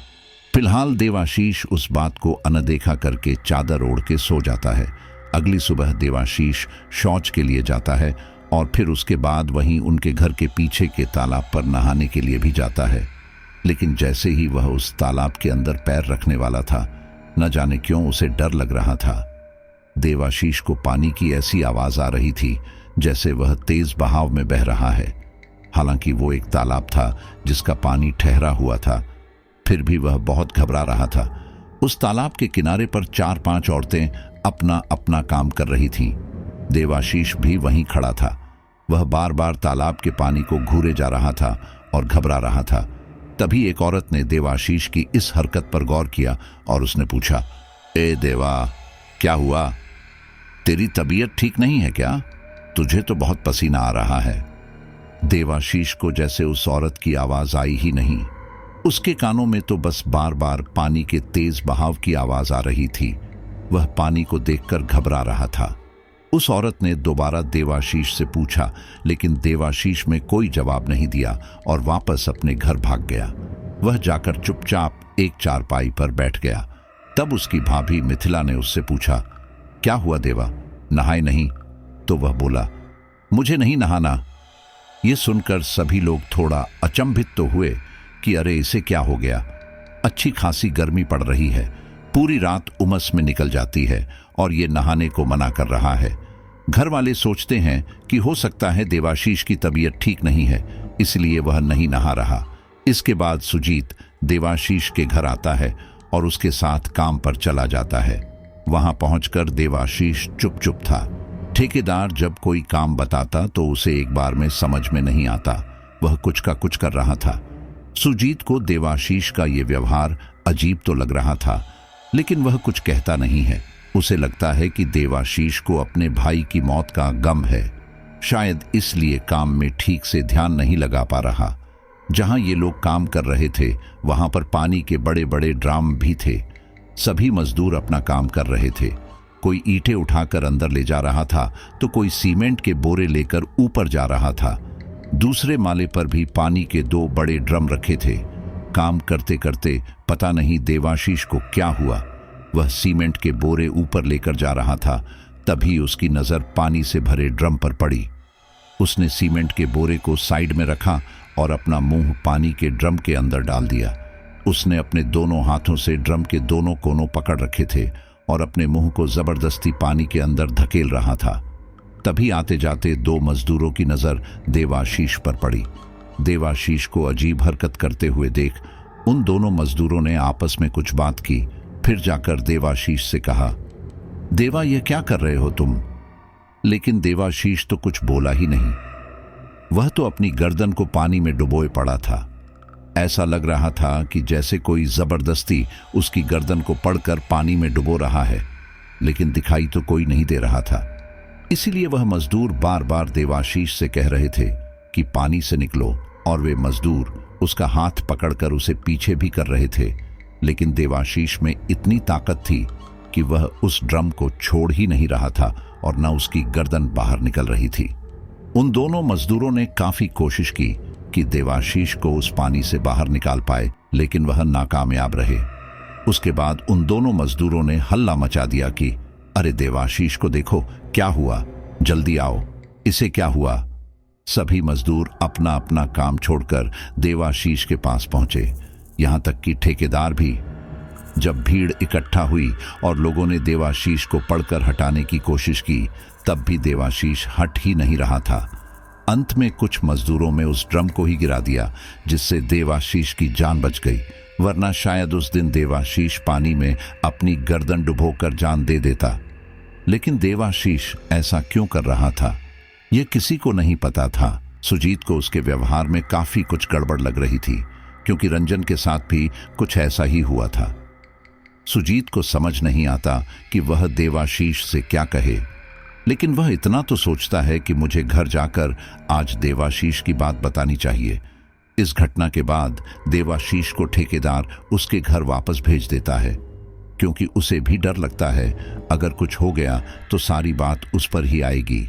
फिलहाल देवाशीष उस बात को अनदेखा करके चादर ओढ़ के सो जाता है। अगली सुबह देवाशीष शौच के लिए जाता है और फिर उसके बाद वहीं उनके घर के पीछे के तालाब पर नहाने के लिए भी जाता है। लेकिन जैसे ही वह उस तालाब के अंदर पैर रखने वाला था, न जाने क्यों उसे डर लग रहा था। देवाशीष को पानी की ऐसी आवाज आ रही थी जैसे वह तेज बहाव में बह रहा है। हालांकि वो एक तालाब था जिसका पानी ठहरा हुआ था, फिर भी वह बहुत घबरा रहा था। उस तालाब के किनारे पर 4-5 औरतें अपना अपना काम कर रही थीं। देवाशीष भी वहीं खड़ा था। वह बार बार तालाब के पानी को घूरे जा रहा था और घबरा रहा था। तभी एक औरत ने देवाशीष की इस हरकत पर गौर किया और उसने पूछा, ए देवा, क्या हुआ? तेरी तबीयत ठीक नहीं है क्या? तुझे तो बहुत पसीना आ रहा है। देवाशीष को जैसे उस औरत की आवाज आई ही नहीं। उसके कानों में तो बस बार बार पानी के तेज बहाव की आवाज आ रही थी। वह पानी को देखकर घबरा रहा था। उस औरत ने दोबारा देवाशीष से पूछा, लेकिन देवाशीष में कोई जवाब नहीं दिया और वापस अपने घर भाग गया। वह जाकर चुपचाप एक चारपाई पर बैठ गया। तब उसकी भाभी मिथिला ने उससे पूछा, क्या हुआ देवा, नहाए नहीं? तो वह बोला, मुझे नहीं नहाना। ये सुनकर सभी लोग थोड़ा अचंभित तो हुए कि अरे इसे क्या हो गया। अच्छी खासी गर्मी पड़ रही है, पूरी रात उमस में निकल जाती है और ये नहाने को मना कर रहा है। घर वाले सोचते हैं कि हो सकता है देवाशीष की तबीयत ठीक नहीं है, इसलिए वह नहीं नहा रहा। इसके बाद सुजीत देवाशीष के घर आता है और उसके साथ काम पर चला जाता है। वहां पहुंचकर देवाशीष चुप था। ठेकेदार जब कोई काम बताता तो उसे एक बार में समझ में नहीं आता, वह कुछ का कुछ कर रहा था। सुजीत को देवाशीष का ये व्यवहार अजीब तो लग रहा था, लेकिन वह कुछ कहता नहीं है। उसे लगता है कि देवाशीष को अपने भाई की मौत का गम है, शायद इसलिए काम में ठीक से ध्यान नहीं लगा पा रहा। जहां ये लोग काम कर रहे थे वहां पर पानी के बड़े बड़े ड्राम भी थे। सभी मजदूर अपना काम कर रहे थे। कोई ईंटें उठाकर अंदर ले जा रहा था तो कोई सीमेंट के बोरे लेकर ऊपर जा रहा था। दूसरे माले पर भी पानी के 2 बड़े ड्रम रखे थे। काम करते करते पता नहीं देवाशीष को क्या हुआ, वह सीमेंट के बोरे ऊपर लेकर जा रहा था। तभी उसकी नजर पानी से भरे ड्रम पर पड़ी। उसने सीमेंट के बोरे को साइड में रखा और अपना मुंह पानी के ड्रम के अंदर डाल दिया। उसने अपने दोनों हाथों से ड्रम के दोनों कोनों पकड़ रखे थे और अपने मुंह को जबरदस्ती पानी के अंदर धकेल रहा था। तभी आते जाते 2 मजदूरों की नजर देवाशीष पर पड़ी। देवाशीष को अजीब हरकत करते हुए देख उन दोनों मजदूरों ने आपस में कुछ बात की। फिर जाकर देवाशीष से कहा, देवा ये क्या कर रहे हो तुम? लेकिन देवाशीष तो कुछ बोला ही नहीं। वह तो अपनी गर्दन को पानी में डुबोए पड़ा था। ऐसा लग रहा था कि जैसे कोई जबरदस्ती उसकी गर्दन को पकड़कर पानी में डुबो रहा है, लेकिन दिखाई तो कोई नहीं दे रहा था। इसीलिए वह मजदूर बार बार देवाशीष से कह रहे थे कि पानी से निकलो, और वे मजदूर उसका हाथ पकड़कर उसे पीछे भी कर रहे थे। लेकिन देवाशीष में इतनी ताकत थी कि वह उस ड्रम को छोड़ ही नहीं रहा था और न उसकी गर्दन बाहर निकल रही थी। उन दोनों मजदूरों ने काफी कोशिश की कि देवाशीष को उस पानी से बाहर निकाल पाए, लेकिन वह नाकामयाब रहे। उसके बाद उन दोनों मजदूरों ने हल्ला मचा दिया कि अरे देवाशीष को देखो क्या हुआ, जल्दी आओ, इसे क्या हुआ। सभी मजदूर अपना अपना काम छोड़कर देवाशीष के पास पहुंचे, यहां तक कि ठेकेदार भी। जब भीड़ इकट्ठा हुई और लोगों ने देवाशीष को पकड़कर हटाने की कोशिश की, तब भी देवाशीष हट ही नहीं रहा था। अंत में कुछ मजदूरों में उस ड्रम को ही गिरा दिया, जिससे देवाशीष की जान बच गई, वरना शायद उस दिन देवाशीष पानी में अपनी गर्दन डुबोकर जान दे देता। लेकिन देवाशीष ऐसा क्यों कर रहा था, यह किसी को नहीं पता था। सुजीत को उसके व्यवहार में काफी कुछ गड़बड़ लग रही थी, क्योंकि रंजन के साथ भी कुछ ऐसा ही हुआ था। सुजीत को समझ नहीं आता कि वह देवाशीष से क्या कहे, लेकिन वह इतना तो सोचता है कि मुझे घर जाकर आज देवाशीष की बात बतानी चाहिए। इस घटना के बाद देवाशीष को ठेकेदार उसके घर वापस भेज देता है, क्योंकि उसे भी डर लगता है अगर कुछ हो गया तो सारी बात उस पर ही आएगी,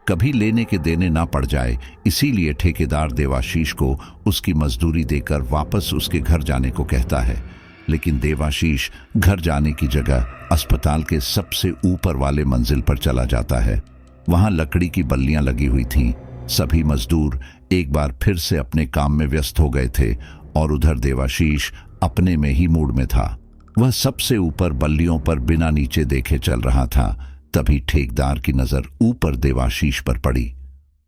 कभी लेने के देने ना पड़ जाए। इसीलिए ठेकेदार देवाशीष को उसकी मजदूरी देकर वापस उसके घर जाने को कहता है। लेकिन देवाशीष घर जाने की जगह अस्पताल के सबसे ऊपर वाले मंजिल पर चला जाता है। वहां लकड़ी की बल्लियां लगी हुई थीं। सभी मजदूर एक बार फिर से अपने काम में व्यस्त हो गए थे और उधर देवाशीष अपने में ही मूड में था। वह सबसे ऊपर बल्लियों पर बिना नीचे देखे चल रहा था। तभी ठेकेदार की नजर ऊपर देवाशीष पर पड़ी।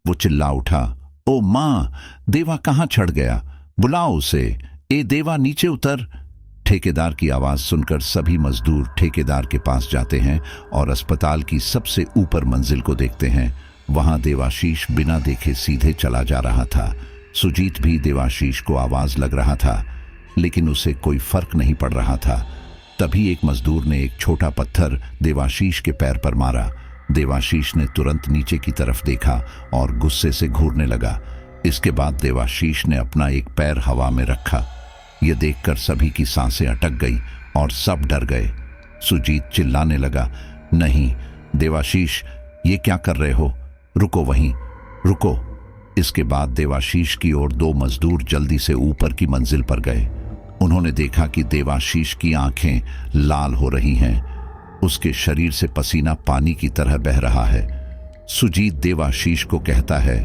वो चिल्ला उठा, ओ मां, देवा कहां चढ़ गया, बुलाओ उसे, ए देवा नीचे उतर। ठेकेदार की आवाज सुनकर सभी मजदूर ठेकेदार के पास जाते हैं और अस्पताल की सबसे ऊपर मंजिल को देखते हैं। वहां देवाशीष बिना देखे सीधे चला जा रहा था। सुजीत भी देवाशीष को आवाज लग रहा था, लेकिन उसे कोई फर्क नहीं पड़ रहा था। तभी एक मजदूर ने एक छोटा पत्थर देवाशीष के पैर पर मारा। देवाशीष ने तुरंत नीचे की तरफ देखा और गुस्से से घूरने लगा। इसके बाद देवाशीष ने अपना एक पैर हवा में रखा। यह देखकर सभी की सांसें अटक गई और सब डर गए। सुजीत चिल्लाने लगा, नहीं देवाशीष, ये क्या कर रहे हो? रुको वहीं, रुको। इसके बाद देवाशीष की ओर दो मजदूर जल्दी से ऊपर की मंजिल पर गए। उन्होंने देखा कि देवाशीष की आंखें लाल हो रही हैं, उसके शरीर से पसीना पानी की तरह बह रहा है। सुजीत देवाशीष को कहता है,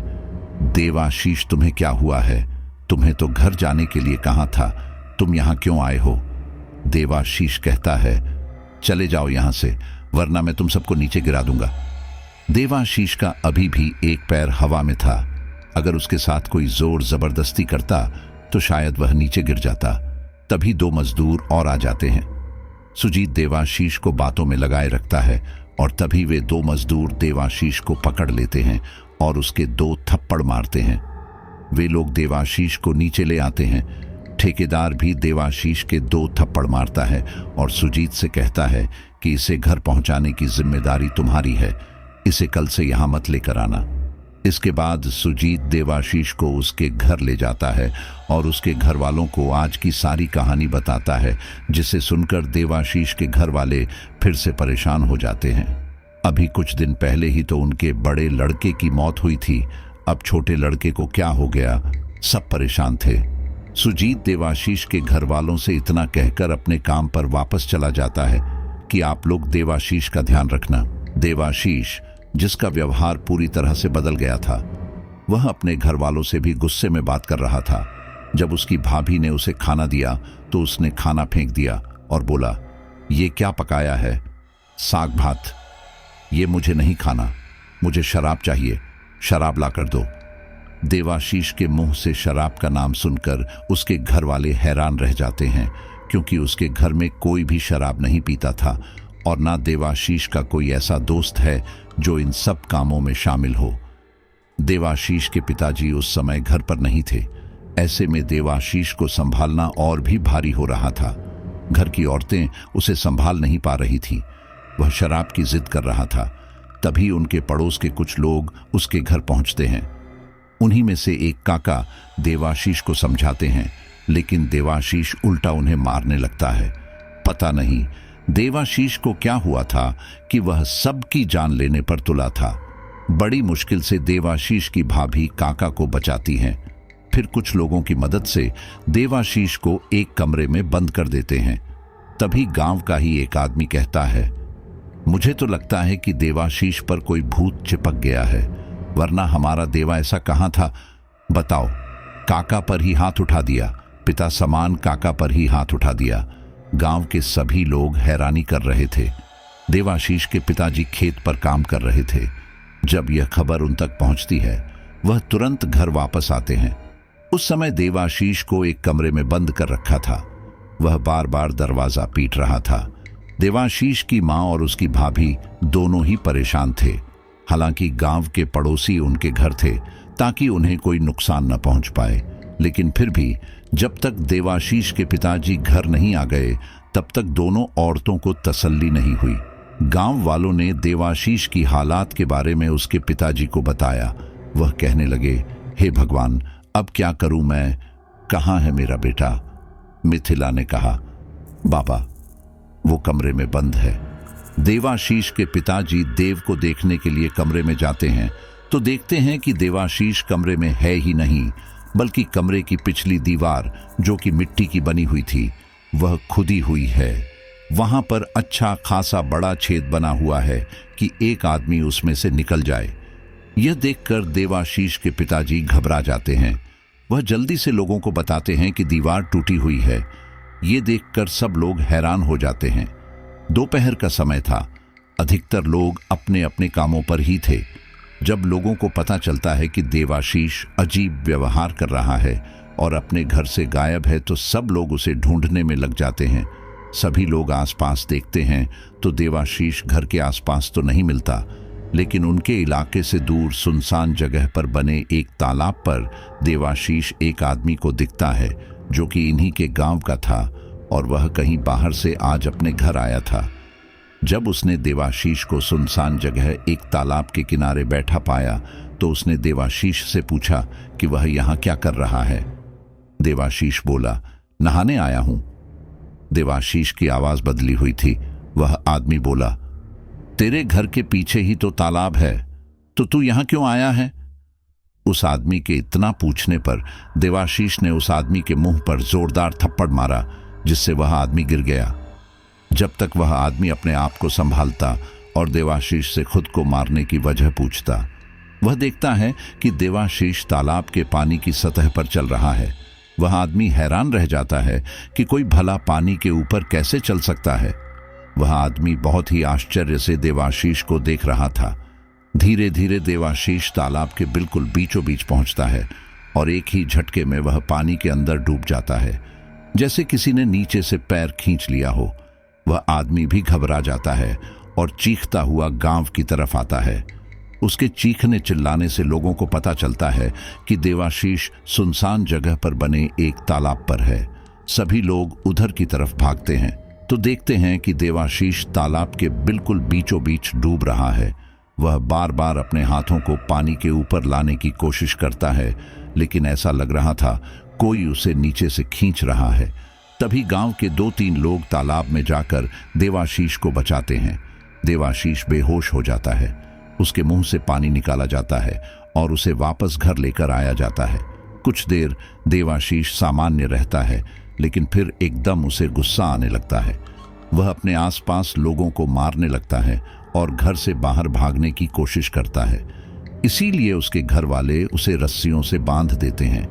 देवाशीष तुम्हें क्या हुआ है? तुम्हें तो घर जाने के लिए कहा था, तुम यहां क्यों आए हो? देवाशीष कहता है, चले जाओ यहां से, वरना मैं तुम सबको नीचे गिरा दूंगा। देवाशीष का अभी भी एक पैर हवा में था। अगर उसके साथ कोई जोर जबरदस्ती करता तो शायद वह नीचे गिर जाता। तभी दो मजदूर और आ जाते हैं। सुजीत देवाशीष को बातों में लगाए रखता है और तभी वे दो मजदूर देवाशीष को पकड़ लेते हैं और उसके दो थप्पड़ मारते हैं। वे लोग देवाशीष को नीचे ले आते हैं। ठेकेदार भी देवाशीष के दो थप्पड़ मारता है और सुजीत से कहता है कि इसे घर पहुंचाने की जिम्मेदारी तुम्हारी है, इसे कल से यहां मत लेकर आना। इसके बाद सुजीत देवाशीष को उसके घर ले जाता है और उसके घर वालों को आज की सारी कहानी बताता है, जिसे सुनकर देवाशीष के घर वाले फिर से परेशान हो जाते हैं। अभी कुछ दिन पहले ही तो उनके बड़े लड़के की मौत हुई थी, अब छोटे लड़के को क्या हो गया? सब परेशान थे। सुजीत देवाशीष के घर वालों से इतना कहकर अपने काम पर वापस चला जाता है कि आप लोग देवाशीष का ध्यान रखना। देवाशीष, जिसका व्यवहार पूरी तरह से बदल गया था, वह अपने घर वालों से भी गुस्से में बात कर रहा था। जब उसकी भाभी ने उसे खाना दिया तो उसने खाना फेंक दिया और बोला, ये क्या पकाया है? साग भात। ये मुझे नहीं खाना, मुझे शराब चाहिए, शराब लाकर दो। देवाशीष के मुंह से शराब का नाम सुनकर उसके घर वाले हैरान रह जाते हैं, क्योंकि उसके घर में कोई भी शराब नहीं पीता था और ना देवाशीष का कोई ऐसा दोस्त है जो इन सब कामों में शामिल हो। देवाशीष के पिताजी उस समय घर पर नहीं थे। ऐसे में देवाशीष को संभालना और भी भारी हो रहा था। घर की औरतें उसे संभाल नहीं पा रही थी। वह शराब की जिद कर रहा था। तभी उनके पड़ोस के कुछ लोग उसके घर पहुंचते हैं। उन्हीं में से एक काका देवाशीष को समझाते हैं, लेकिन देवाशीष उल्टा उन्हें मारने लगता है। पता नहीं देवाशीष को क्या हुआ था कि वह सबकी जान लेने पर तुला था। बड़ी मुश्किल से देवाशीष की भाभी काका को बचाती हैं। फिर कुछ लोगों की मदद से देवाशीष को एक कमरे में बंद कर देते हैं। तभी गांव का ही एक आदमी कहता है, मुझे तो लगता है कि देवाशीष पर कोई भूत चिपक गया है, वरना हमारा देवा ऐसा कहाँ था? बताओ। काका पर ही हाथ उठा दिया, पिता समान काका पर ही हाथ उठा दिया। गांव के सभी लोग हैरानी कर रहे थे। देवाशीष के पिताजी खेत पर काम कर रहे थे। जब यह खबर उन तक पहुंचती है, वह तुरंत घर वापस आते हैं। उस समय देवाशीष को एक कमरे में बंद कर रखा था। वह बार बार दरवाजा पीट रहा था। देवाशीष की मां और उसकी भाभी दोनों ही परेशान थे। हालांकि गांव के पड़ोसी उनके घर थे ताकि उन्हें कोई नुकसान न पहुंच पाए, लेकिन फिर भी जब तक देवाशीष के पिताजी घर नहीं आ गए, तब तक दोनों औरतों को तसल्ली नहीं हुई। गांव वालों ने देवाशीष की हालात के बारे में उसके पिताजी को बताया। वह कहने लगे, हे भगवान, अब क्या करूं मैं? कहाँ है मेरा बेटा? मिथिला ने कहा, बाबा, वो कमरे में बंद है। देवाशीष के पिताजी देव को देखने के लिए कमरे में जाते हैं तो देखते हैं कि देवाशीष कमरे में है ही नहीं, बल्कि कमरे की पिछली दीवार, जो कि मिट्टी की बनी हुई थी, वह खुदी हुई है। वहां पर अच्छा खासा बड़ा छेद बना हुआ है कि एक आदमी उसमें से निकल जाए। यह देखकर देवाशीष के पिताजी घबरा जाते हैं। वह जल्दी से लोगों को बताते हैं कि दीवार टूटी हुई है। ये देखकर सब लोग हैरान हो जाते हैं। दोपहर का समय था। अधिकतर लोग अपने अपने कामों पर ही थे। जब लोगों को पता चलता है कि देवाशीष अजीब व्यवहार कर रहा है और अपने घर से गायब है, तो सब लोग उसे ढूंढने में लग जाते हैं। सभी लोग आसपास देखते हैं तो देवाशीष घर के आसपास तो नहीं मिलता, लेकिन उनके इलाके से दूर सुनसान जगह पर बने एक तालाब पर देवाशीष एक आदमी को दिखता है, जो कि इन्हीं के गांव का था और वह कहीं बाहर से आज अपने घर आया था। जब उसने देवाशीष को सुनसान जगह एक तालाब के किनारे बैठा पाया तो उसने देवाशीष से पूछा कि वह यहाँ क्या कर रहा है। देवाशीष बोला, नहाने आया हूं। देवाशीष की आवाज बदली हुई थी। वह आदमी बोला, तेरे घर के पीछे ही तो तालाब है, तो तू यहां क्यों आया है? उस आदमी के इतना पूछने पर देवाशीष ने उस आदमी के मुंह पर जोरदार थप्पड़ मारा, जिससे वह आदमी गिर गया। जब तक वह आदमी अपने आप को संभालता और देवाशीष से खुद को मारने की वजह पूछता, वह देखता है कि देवाशीष तालाब के पानी की सतह पर चल रहा है। वह आदमी हैरान रह जाता है कि कोई भला पानी के ऊपर कैसे चल सकता है। वह आदमी बहुत ही आश्चर्य से देवाशीष को देख रहा था। धीरे धीरे देवाशीष तालाब के बिल्कुल बीचों बीच पहुंचता है और एक ही झटके में वह पानी के अंदर डूब जाता है, जैसे किसी ने नीचे से पैर खींच लिया हो। वह आदमी भी घबरा जाता है और चीखता हुआ गांव की तरफ आता है। उसके चीखने चिल्लाने से लोगों को पता चलता है कि देवाशीष सुनसान जगह पर बने एक तालाब पर है। सभी लोग उधर की तरफ भागते हैं तो देखते हैं कि देवाशीष तालाब के बिल्कुल बीचों बीच डूब रहा है। वह बार बार अपने हाथों को पानी के ऊपर लाने की कोशिश करता है, लेकिन ऐसा लग रहा था कोई उसे नीचे से खींच रहा है। तभी गांव के 2-3 लोग तालाब में जाकर देवाशीष को बचाते हैं। देवाशीष बेहोश हो जाता है। उसके मुंह से पानी निकाला जाता है और उसे वापस घर लेकर आया जाता है। कुछ देर देवाशीष सामान्य रहता है, लेकिन फिर एकदम उसे गुस्सा आने लगता है। वह अपने आसपास लोगों को मारने लगता है और घर से बाहर भागने की कोशिश करता है। इसीलिए उसके घर वाले उसे रस्सियों से बांध देते हैं।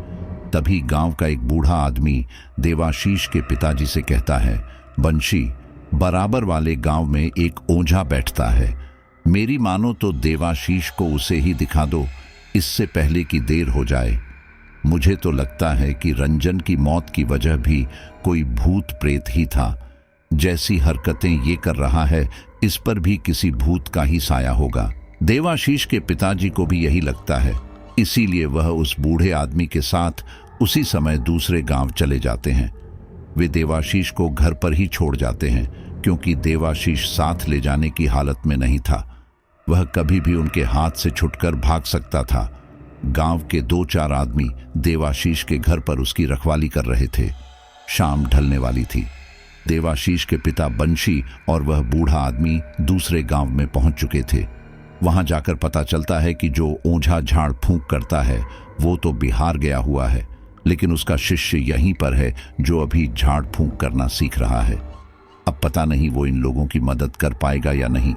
तभी गांव का एक बूढ़ा आदमी देवाशीष के पिताजी से कहता है, बंशी, बराबर वाले गांव में एक ओझा बैठता है। मेरी मानो तो देवाशीष को उसे ही दिखा दो, इससे पहले कि देर हो जाए। मुझे तो लगता है कि रंजन की मौत की वजह भी कोई भूत प्रेत ही था। जैसी हरकतें ये कर रहा है, इस पर भी किसी भूत का ही साया होगा। देवाशीष के पिताजी को भी यही लगता है, इसीलिए वह उस बूढ़े आदमी के साथ उसी समय दूसरे गांव चले जाते हैं। वे देवाशीष को घर पर ही छोड़ जाते हैं, क्योंकि देवाशीष साथ ले जाने की हालत में नहीं था। वह कभी भी उनके हाथ से छुटकर भाग सकता था। गांव के 2-4 आदमी देवाशीष के घर पर उसकी रखवाली कर रहे थे। शाम ढलने वाली थी। देवाशीष के पिता बंशी और वह बूढ़ा आदमी दूसरे गांव में पहुंच चुके थे। वहां जाकर पता चलता है कि जो ओझा झाड़ फूंक करता है वो तो बिहार गया हुआ है, लेकिन उसका शिष्य यहीं पर है जो अभी झाड़ फूंक करना सीख रहा है। अब पता नहीं वो इन लोगों की मदद कर पाएगा या नहीं।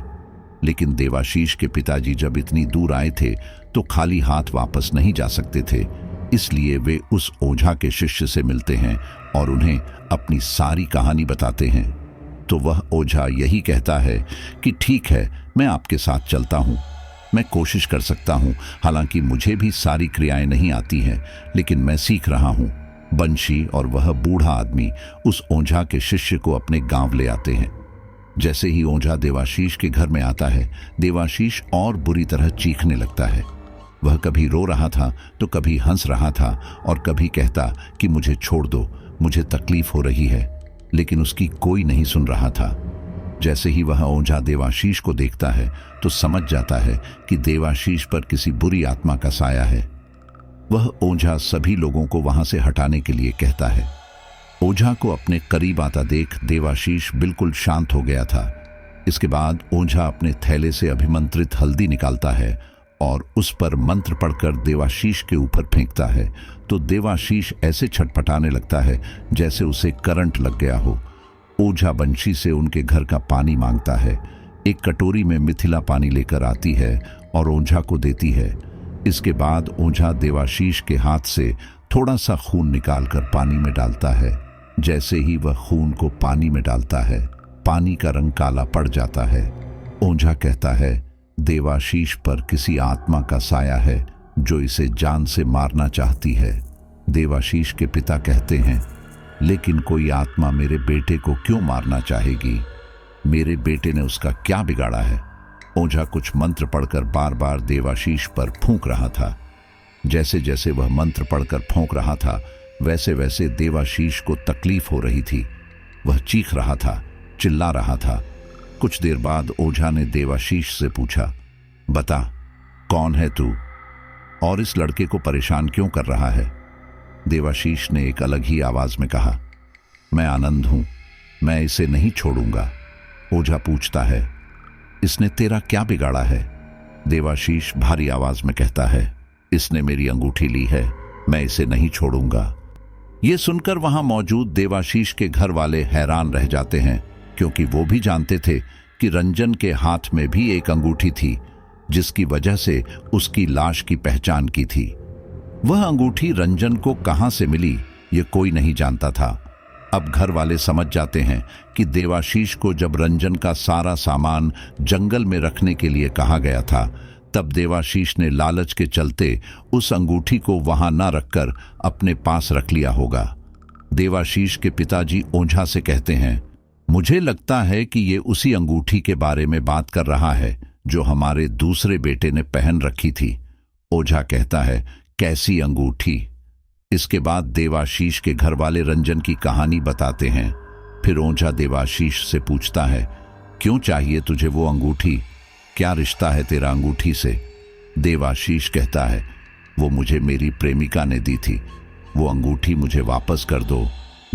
लेकिन देवाशीष के पिताजी जब इतनी दूर आए थे तो खाली हाथ वापस नहीं जा सकते थे, इसलिए वे उस ओझा के शिष्य से मिलते हैं और उन्हें अपनी सारी कहानी बताते हैं। तो वह ओझा यही कहता है कि ठीक है, मैं आपके साथ चलता हूँ, मैं कोशिश कर सकता हूँ। हालांकि मुझे भी सारी क्रियाएं नहीं आती हैं, लेकिन मैं सीख रहा हूँ। बंशी और वह बूढ़ा आदमी उस ओझा के शिष्य को अपने गांव ले आते हैं। जैसे ही ओझा देवाशीष के घर में आता है, देवाशीष और बुरी तरह चीखने लगता है। वह कभी रो रहा था तो कभी हंस रहा था और कभी कहता कि मुझे छोड़ दो, मुझे तकलीफ हो रही है, लेकिन उसकी कोई नहीं सुन रहा था। जैसे ही वह ओझा देवाशीष को देखता है तो समझ जाता है कि देवाशीष पर किसी बुरी आत्मा का साया है। वह ओझा सभी लोगों को वहां से हटाने के लिए कहता है। ओझा को अपने करीब आता देख देवाशीष बिल्कुल शांत हो गया था। इसके बाद ओझा अपने थैले से अभिमंत्रित हल्दी निकालता है और उस पर मंत्र पढ़कर देवाशीष के ऊपर फेंकता है, तो देवाशीष ऐसे छटपटाने लगता है जैसे उसे करंट लग गया हो। ओझा बंशी से उनके घर का पानी मांगता है। एक कटोरी में मिथिला पानी लेकर आती है और ओझा को देती है। इसके बाद ओझा देवाशीष के हाथ से थोड़ा सा खून निकालकर पानी में डालता है। जैसे ही वह खून को पानी में डालता है, पानी का रंग काला पड़ जाता है। ओझा कहता है, देवाशीष पर किसी आत्मा का साया है जो इसे जान से मारना चाहती है। देवाशीष के पिता कहते हैं, लेकिन कोई आत्मा मेरे बेटे को क्यों मारना चाहेगी? मेरे बेटे ने उसका क्या बिगाड़ा है? ओझा कुछ मंत्र पढ़कर बार बार देवाशीष पर फूंक रहा था। जैसे जैसे वह मंत्र पढ़कर फूंक रहा था, वैसे वैसे देवाशीष को तकलीफ हो रही थी। वह चीख रहा था, चिल्ला रहा था। कुछ देर बाद ओझा ने देवाशीष से पूछा, बता, कौन है तू और इस लड़के को परेशान क्यों कर रहा है? देवाशीष ने एक अलग ही आवाज में कहा, मैं आनंद हूं, मैं इसे नहीं छोड़ूंगा। ओझा पूछता है, इसने तेरा क्या बिगाड़ा है? देवाशीष भारी आवाज में कहता है, इसने मेरी अंगूठी ली है, मैं इसे नहीं छोड़ूंगा। ये सुनकर वहां मौजूद देवाशीष के घर वाले हैरान रह जाते हैं, क्योंकि वो भी जानते थे कि रंजन के हाथ में भी एक अंगूठी थी, जिसकी वजह से उसकी लाश की पहचान की थी। वह अंगूठी रंजन को कहां से मिली ये कोई नहीं जानता था। अब घर वाले समझ जाते हैं कि देवाशीष को जब रंजन का सारा सामान जंगल में रखने के लिए कहा गया था, तब देवाशीष ने लालच के चलते उस अंगूठी को वहां न रखकर अपने पास रख लिया होगा। देवाशीष के पिताजी ओझा से कहते हैं, मुझे लगता है कि ये उसी अंगूठी के बारे में बात कर रहा है जो हमारे दूसरे बेटे ने पहन रखी थी। ओझा कहता है, कैसी अंगूठी? इसके बाद देवाशीष के घर वाले रंजन की कहानी बताते हैं। फिर ओझा देवाशीष से पूछता है, क्यों चाहिए तुझे वो अंगूठी? क्या रिश्ता है तेरा अंगूठी से? देवाशीष कहता है, वो मुझे मेरी प्रेमिका ने दी थी। वो अंगूठी मुझे वापस कर दो,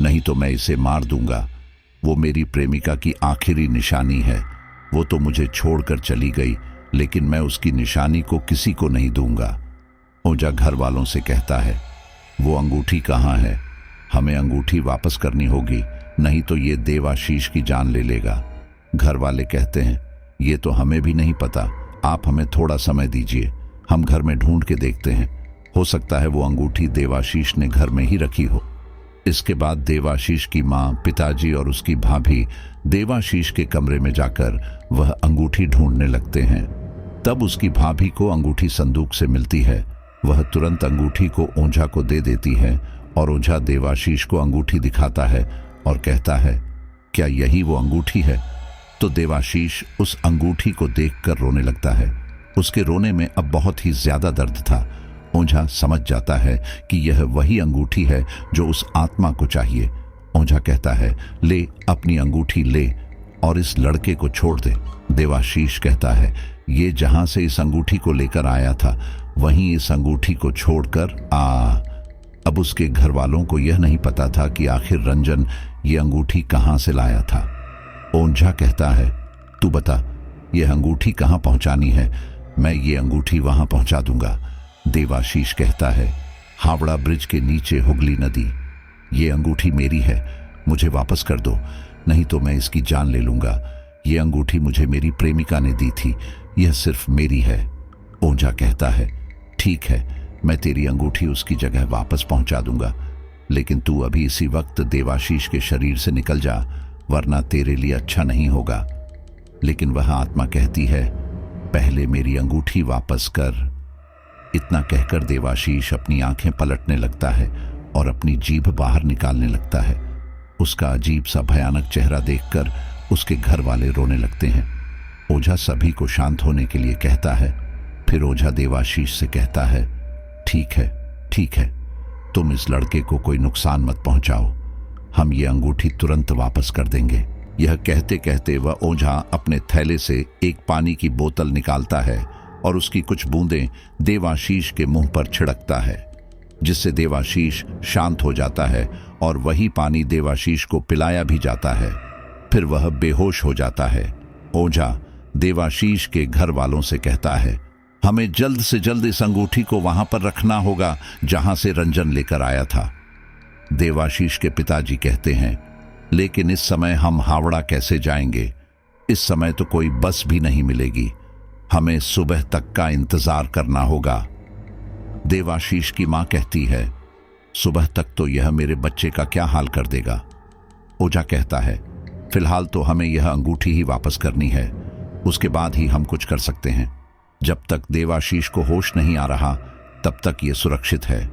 नहीं तो मैं इसे मार दूंगा। वो मेरी प्रेमिका की आखिरी निशानी है। वो तो मुझे छोड़कर चली गई, लेकिन मैं उसकी निशानी को किसी को नहीं दूंगा। ओझा घर वालों से कहता है, वो अंगूठी कहाँ है? हमें अंगूठी वापस करनी होगी, नहीं तो ये देवाशीष की जान ले लेगा। घर वाले कहते हैं, ये तो हमें भी नहीं पता, आप हमें थोड़ा समय दीजिए, हम घर में ढूंढ के देखते हैं। हो सकता है वो अंगूठी देवाशीष ने घर में ही रखी हो। इसके बाद देवाशीष की माँ, पिताजी और उसकी भाभी देवाशीष के कमरे में जाकर वह अंगूठी ढूंढने लगते हैं। तब उसकी भाभी को अंगूठी संदूक से मिलती है। वह तुरंत अंगूठी को ओझा को दे देती है और ओझा देवाशीष को अंगूठी दिखाता है और कहता है, क्या यही वो अंगूठी है? तो देवाशीष उस अंगूठी को देखकर रोने लगता है। उसके रोने में अब बहुत ही ज्यादा दर्द था। ओझा समझ जाता है कि यह वही अंगूठी है जो उस आत्मा को चाहिए। ओझा कहता है, ले अपनी अंगूठी ले और इस लड़के को छोड़ दे। देवाशीष कहता है, ये जहां से इस अंगूठी को लेकर आया था वहीं इस अंगूठी को छोड़कर अब उसके घर वालों को यह नहीं पता था कि आखिर रंजन ये अंगूठी कहां से लाया था। ओझा कहता है, तू बता, यह अंगूठी कहां पहुंचानी है? मैं ये अंगूठी वहां पहुंचा दूंगा। देवाशीष कहता है, हावड़ा ब्रिज के नीचे हुगली नदी। ये अंगूठी मेरी है, मुझे वापस कर दो, नहीं तो मैं इसकी जान ले लूंगा। ये अंगूठी मुझे मेरी प्रेमिका ने दी थी, यह सिर्फ मेरी है। ओझा कहता है, ठीक है, मैं तेरी अंगूठी उसकी जगह वापस पहुंचा दूंगा, लेकिन तू अभी इसी वक्त देवाशीष के शरीर से निकल जा, वरना तेरे लिए अच्छा नहीं होगा। लेकिन वह आत्मा कहती है, पहले मेरी अंगूठी वापस कर। इतना कहकर देवाशीष अपनी आंखें पलटने लगता है और अपनी जीभ बाहर निकालने लगता है। उसका अजीब सा भयानक चेहरा देखकर उसके घर वाले रोने लगते हैं। ओझा सभी को शांत होने के लिए कहता है। फिर ओझा देवाशीष से कहता है, ठीक है, तुम इस लड़के को कोई नुकसान मत पहुंचाओ, हम ये अंगूठी तुरंत वापस कर देंगे। यह कहते कहते वह ओझा अपने थैले से एक पानी की बोतल निकालता है और उसकी कुछ बूंदें देवाशीष के मुंह पर छिड़कता है, जिससे देवाशीष शांत हो जाता है और वही पानी देवाशीष को पिलाया भी जाता है। फिर वह बेहोश हो जाता है। ओझा देवाशीष के घर वालों से कहता है, हमें जल्द से जल्द इस अंगूठी को वहां पर रखना होगा जहां से रंजन लेकर आया था। देवाशीष के पिताजी कहते हैं, लेकिन इस समय हम हावड़ा कैसे जाएंगे? इस समय तो कोई बस भी नहीं मिलेगी, हमें सुबह तक का इंतजार करना होगा। देवाशीष की मां कहती है, सुबह तक तो यह मेरे बच्चे का क्या हाल कर देगा। ओझा कहता है, फिलहाल तो हमें यह अंगूठी ही वापस करनी है, उसके बाद ही हम कुछ कर सकते हैं। जब तक देवाशीष को होश नहीं आ रहा तब तक ये सुरक्षित है।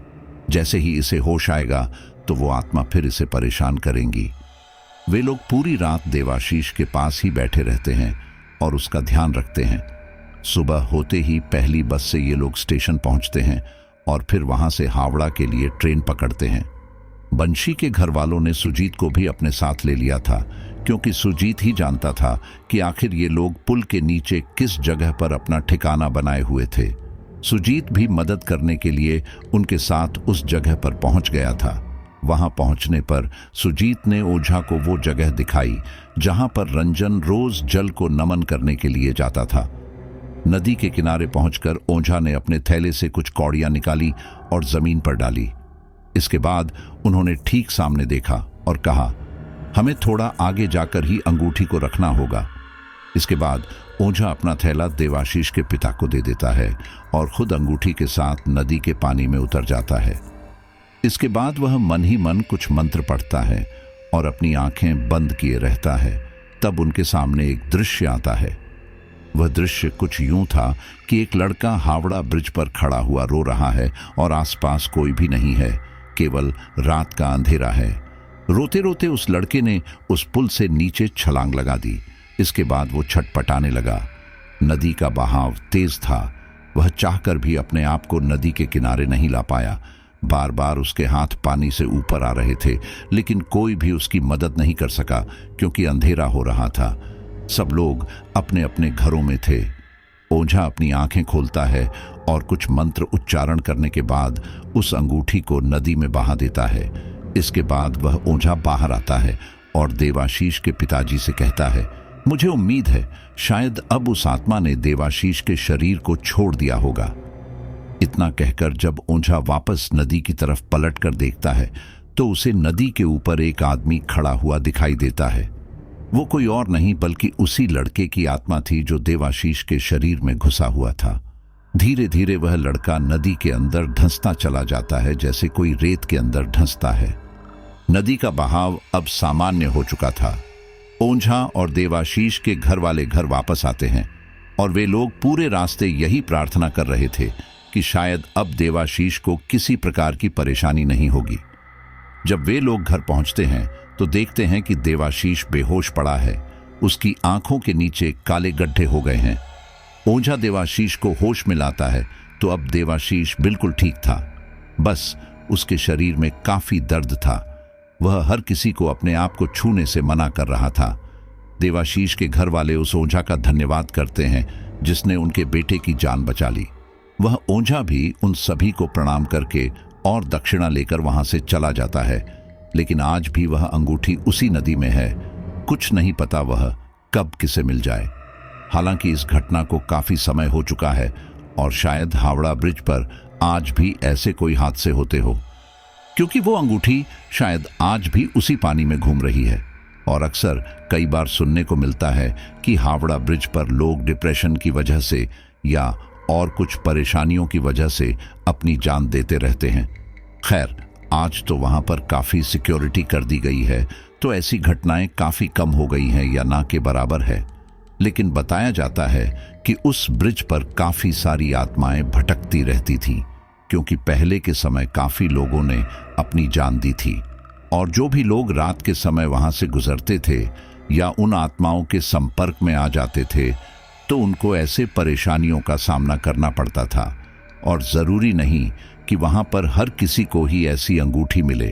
जैसे ही इसे होश आएगा तो वो आत्मा फिर इसे परेशान करेंगी। वे लोग पूरी रात देवाशीष के पास ही बैठे रहते हैं और उसका ध्यान रखते हैं। सुबह होते ही पहली बस से ये लोग स्टेशन पहुंचते हैं और फिर वहां से हावड़ा के लिए ट्रेन पकड़ते हैं। बंशी के घर वालों ने सुजीत को भी अपने साथ ले लिया था, क्योंकि सुजीत ही जानता था कि आखिर ये लोग पुल के नीचे किस जगह पर अपना ठिकाना बनाए हुए थे। सुजीत भी मदद करने के लिए उनके साथ उस जगह पर पहुंच गया था। वहां पहुंचने पर सुजीत ने ओझा को वो जगह दिखाई जहां पर रंजन रोज जल को नमन करने के लिए जाता था। नदी के किनारे पहुंचकर ओझा ने अपने थैले से कुछ कौड़ियां निकाली और जमीन पर डाली। इसके बाद उन्होंने ठीक सामने देखा और कहा, हमें थोड़ा आगे जाकर ही अंगूठी को रखना होगा। इसके बाद ओझा अपना थैला देवाशीष के पिता को दे देता है और खुद अंगूठी के साथ नदी के पानी में उतर जाता है। इसके बाद वह मन ही मन कुछ मंत्र पढ़ता है और अपनी आंखें बंद किए रहता है। तब उनके सामने एक दृश्य आता है। वह दृश्य कुछ यूं था कि एक लड़का हावड़ा ब्रिज पर खड़ा हुआ रो रहा है और आसपास कोई भी नहीं है, केवल रात का अंधेरा है। रोते रोते उस लड़के ने उस पुल से नीचे छलांग लगा दी। इसके बाद वो छटपटाने लगा। नदी का बहाव तेज था। वह चाहकर भी अपने आप को नदी के किनारे नहीं ला पाया। बार बार उसके हाथ पानी से ऊपर आ रहे थे, लेकिन कोई भी उसकी मदद नहीं कर सका क्योंकि अंधेरा हो रहा था। सब लोग अपने अपने घरों में थे। ओझा अपनी आंखें खोलता है और कुछ मंत्र उच्चारण करने के बाद उस अंगूठी को नदी में बहा देता है। इसके बाद वह ओझा बाहर आता है और देवाशीष के पिताजी से कहता है, मुझे उम्मीद है शायद अब उस आत्मा ने देवाशीष के शरीर को छोड़ दिया होगा। इतना कहकर जब ओझा वापस नदी की तरफ पलटकर देखता है तो उसे नदी के ऊपर एक आदमी खड़ा हुआ दिखाई देता है। वो कोई और नहीं बल्कि उसी लड़के की आत्मा थी जो देवाशीष के शरीर में घुसा हुआ था। धीरे धीरे वह लड़का नदी के अंदर धंसता चला जाता है, जैसे कोई रेत के अंदर धंसता है। नदी का बहाव अब सामान्य हो चुका था। ओझा और देवाशीष के घर वाले घर वापस आते हैं और वे लोग पूरे रास्ते यही प्रार्थना कर रहे थे कि शायद अब देवाशीष को किसी प्रकार की परेशानी नहीं होगी। जब वे लोग घर पहुंचते हैं तो देखते हैं कि देवाशीष बेहोश पड़ा है। उसकी आंखों के नीचे काले गड्ढे हो गए हैं। ओझा देवाशीष को होश में लाता है तो अब देवाशीष बिल्कुल ठीक था, बस उसके शरीर में काफी दर्द था। वह हर किसी को अपने आप को छूने से मना कर रहा था। देवाशीष के घर वाले उस ओझा का धन्यवाद करते हैं जिसने उनके बेटे की जान बचा ली। वह ओझा भी उन सभी को प्रणाम करके और दक्षिणा लेकर वहां से चला जाता है, लेकिन आज भी वह अंगूठी उसी नदी में है। कुछ नहीं पता वह कब किसे मिल जाए। हालांकि इस घटना को काफी समय हो चुका है और शायद हावड़ा ब्रिज पर आज भी ऐसे कोई हादसे होते हो, क्योंकि वो अंगूठी शायद आज भी उसी पानी में घूम रही है। और अक्सर कई बार सुनने को मिलता है कि हावड़ा ब्रिज पर लोग डिप्रेशन की वजह से या और कुछ परेशानियों की वजह से अपनी जान देते रहते हैं। खैर, आज तो वहां पर काफी सिक्योरिटी कर दी गई है, तो ऐसी घटनाएं काफी कम हो गई हैं या ना के बराबर है। लेकिन बताया जाता है कि उस ब्रिज पर काफी सारी आत्माएं भटकती रहती थीं, क्योंकि पहले के समय काफी लोगों ने अपनी जान दी थी। और जो भी लोग रात के समय वहां से गुजरते थे या उन आत्माओं के संपर्क में आ जाते थे तो उनको ऐसे परेशानियों का सामना करना पड़ता था। और जरूरी नहीं कि वहां पर हर किसी को ही ऐसी अंगूठी मिले।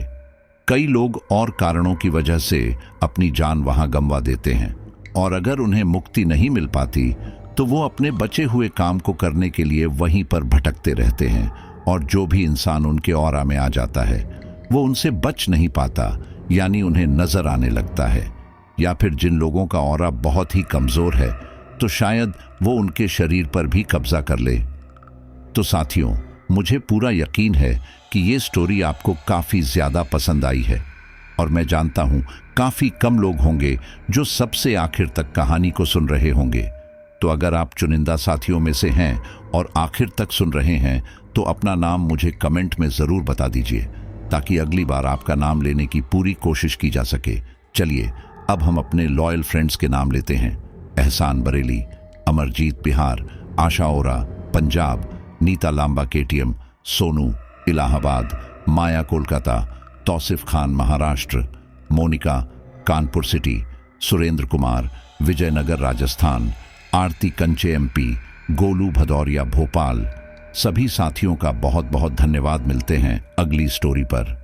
कई लोग और कारणों की वजह से अपनी जान वहां गंवा देते हैं, और अगर उन्हें मुक्ति नहीं मिल पाती तो वो अपने बचे हुए काम को करने के लिए वहीं पर भटकते रहते हैं। और जो भी इंसान उनके ऑरा में आ जाता है वो उनसे बच नहीं पाता, यानी उन्हें नजर आने लगता है। या फिर जिन लोगों का ऑरा बहुत ही कमजोर है तो शायद वो उनके शरीर पर भी कब्जा कर ले। तो साथियों, मुझे पूरा यकीन है कि ये स्टोरी आपको काफी ज्यादा पसंद आई है, और मैं जानता हूं काफी कम लोग होंगे जो सबसे आखिर तक कहानी को सुन रहे होंगे। तो अगर आप चुनिंदा साथियों में से हैं और आखिर तक सुन रहे हैं तो अपना नाम मुझे कमेंट में जरूर बता दीजिए, ताकि अगली बार आपका नाम लेने की पूरी कोशिश की जा सके। चलिए अब हम अपने लॉयल फ्रेंड्स के नाम लेते हैं। एहसान बरेली, अमरजीत बिहार, आशा ओरा पंजाब, नीता लांबा केटीएम, सोनू इलाहाबाद, माया कोलकाता, तौसिफ खान महाराष्ट्र, मोनिका कानपुर सिटी, सुरेंद्र कुमार विजयनगर राजस्थान, आरती कंचे एमपी, गोलू भदौरिया भोपाल। सभी साथियों का बहुत बहुत धन्यवाद। मिलते हैं अगली स्टोरी पर।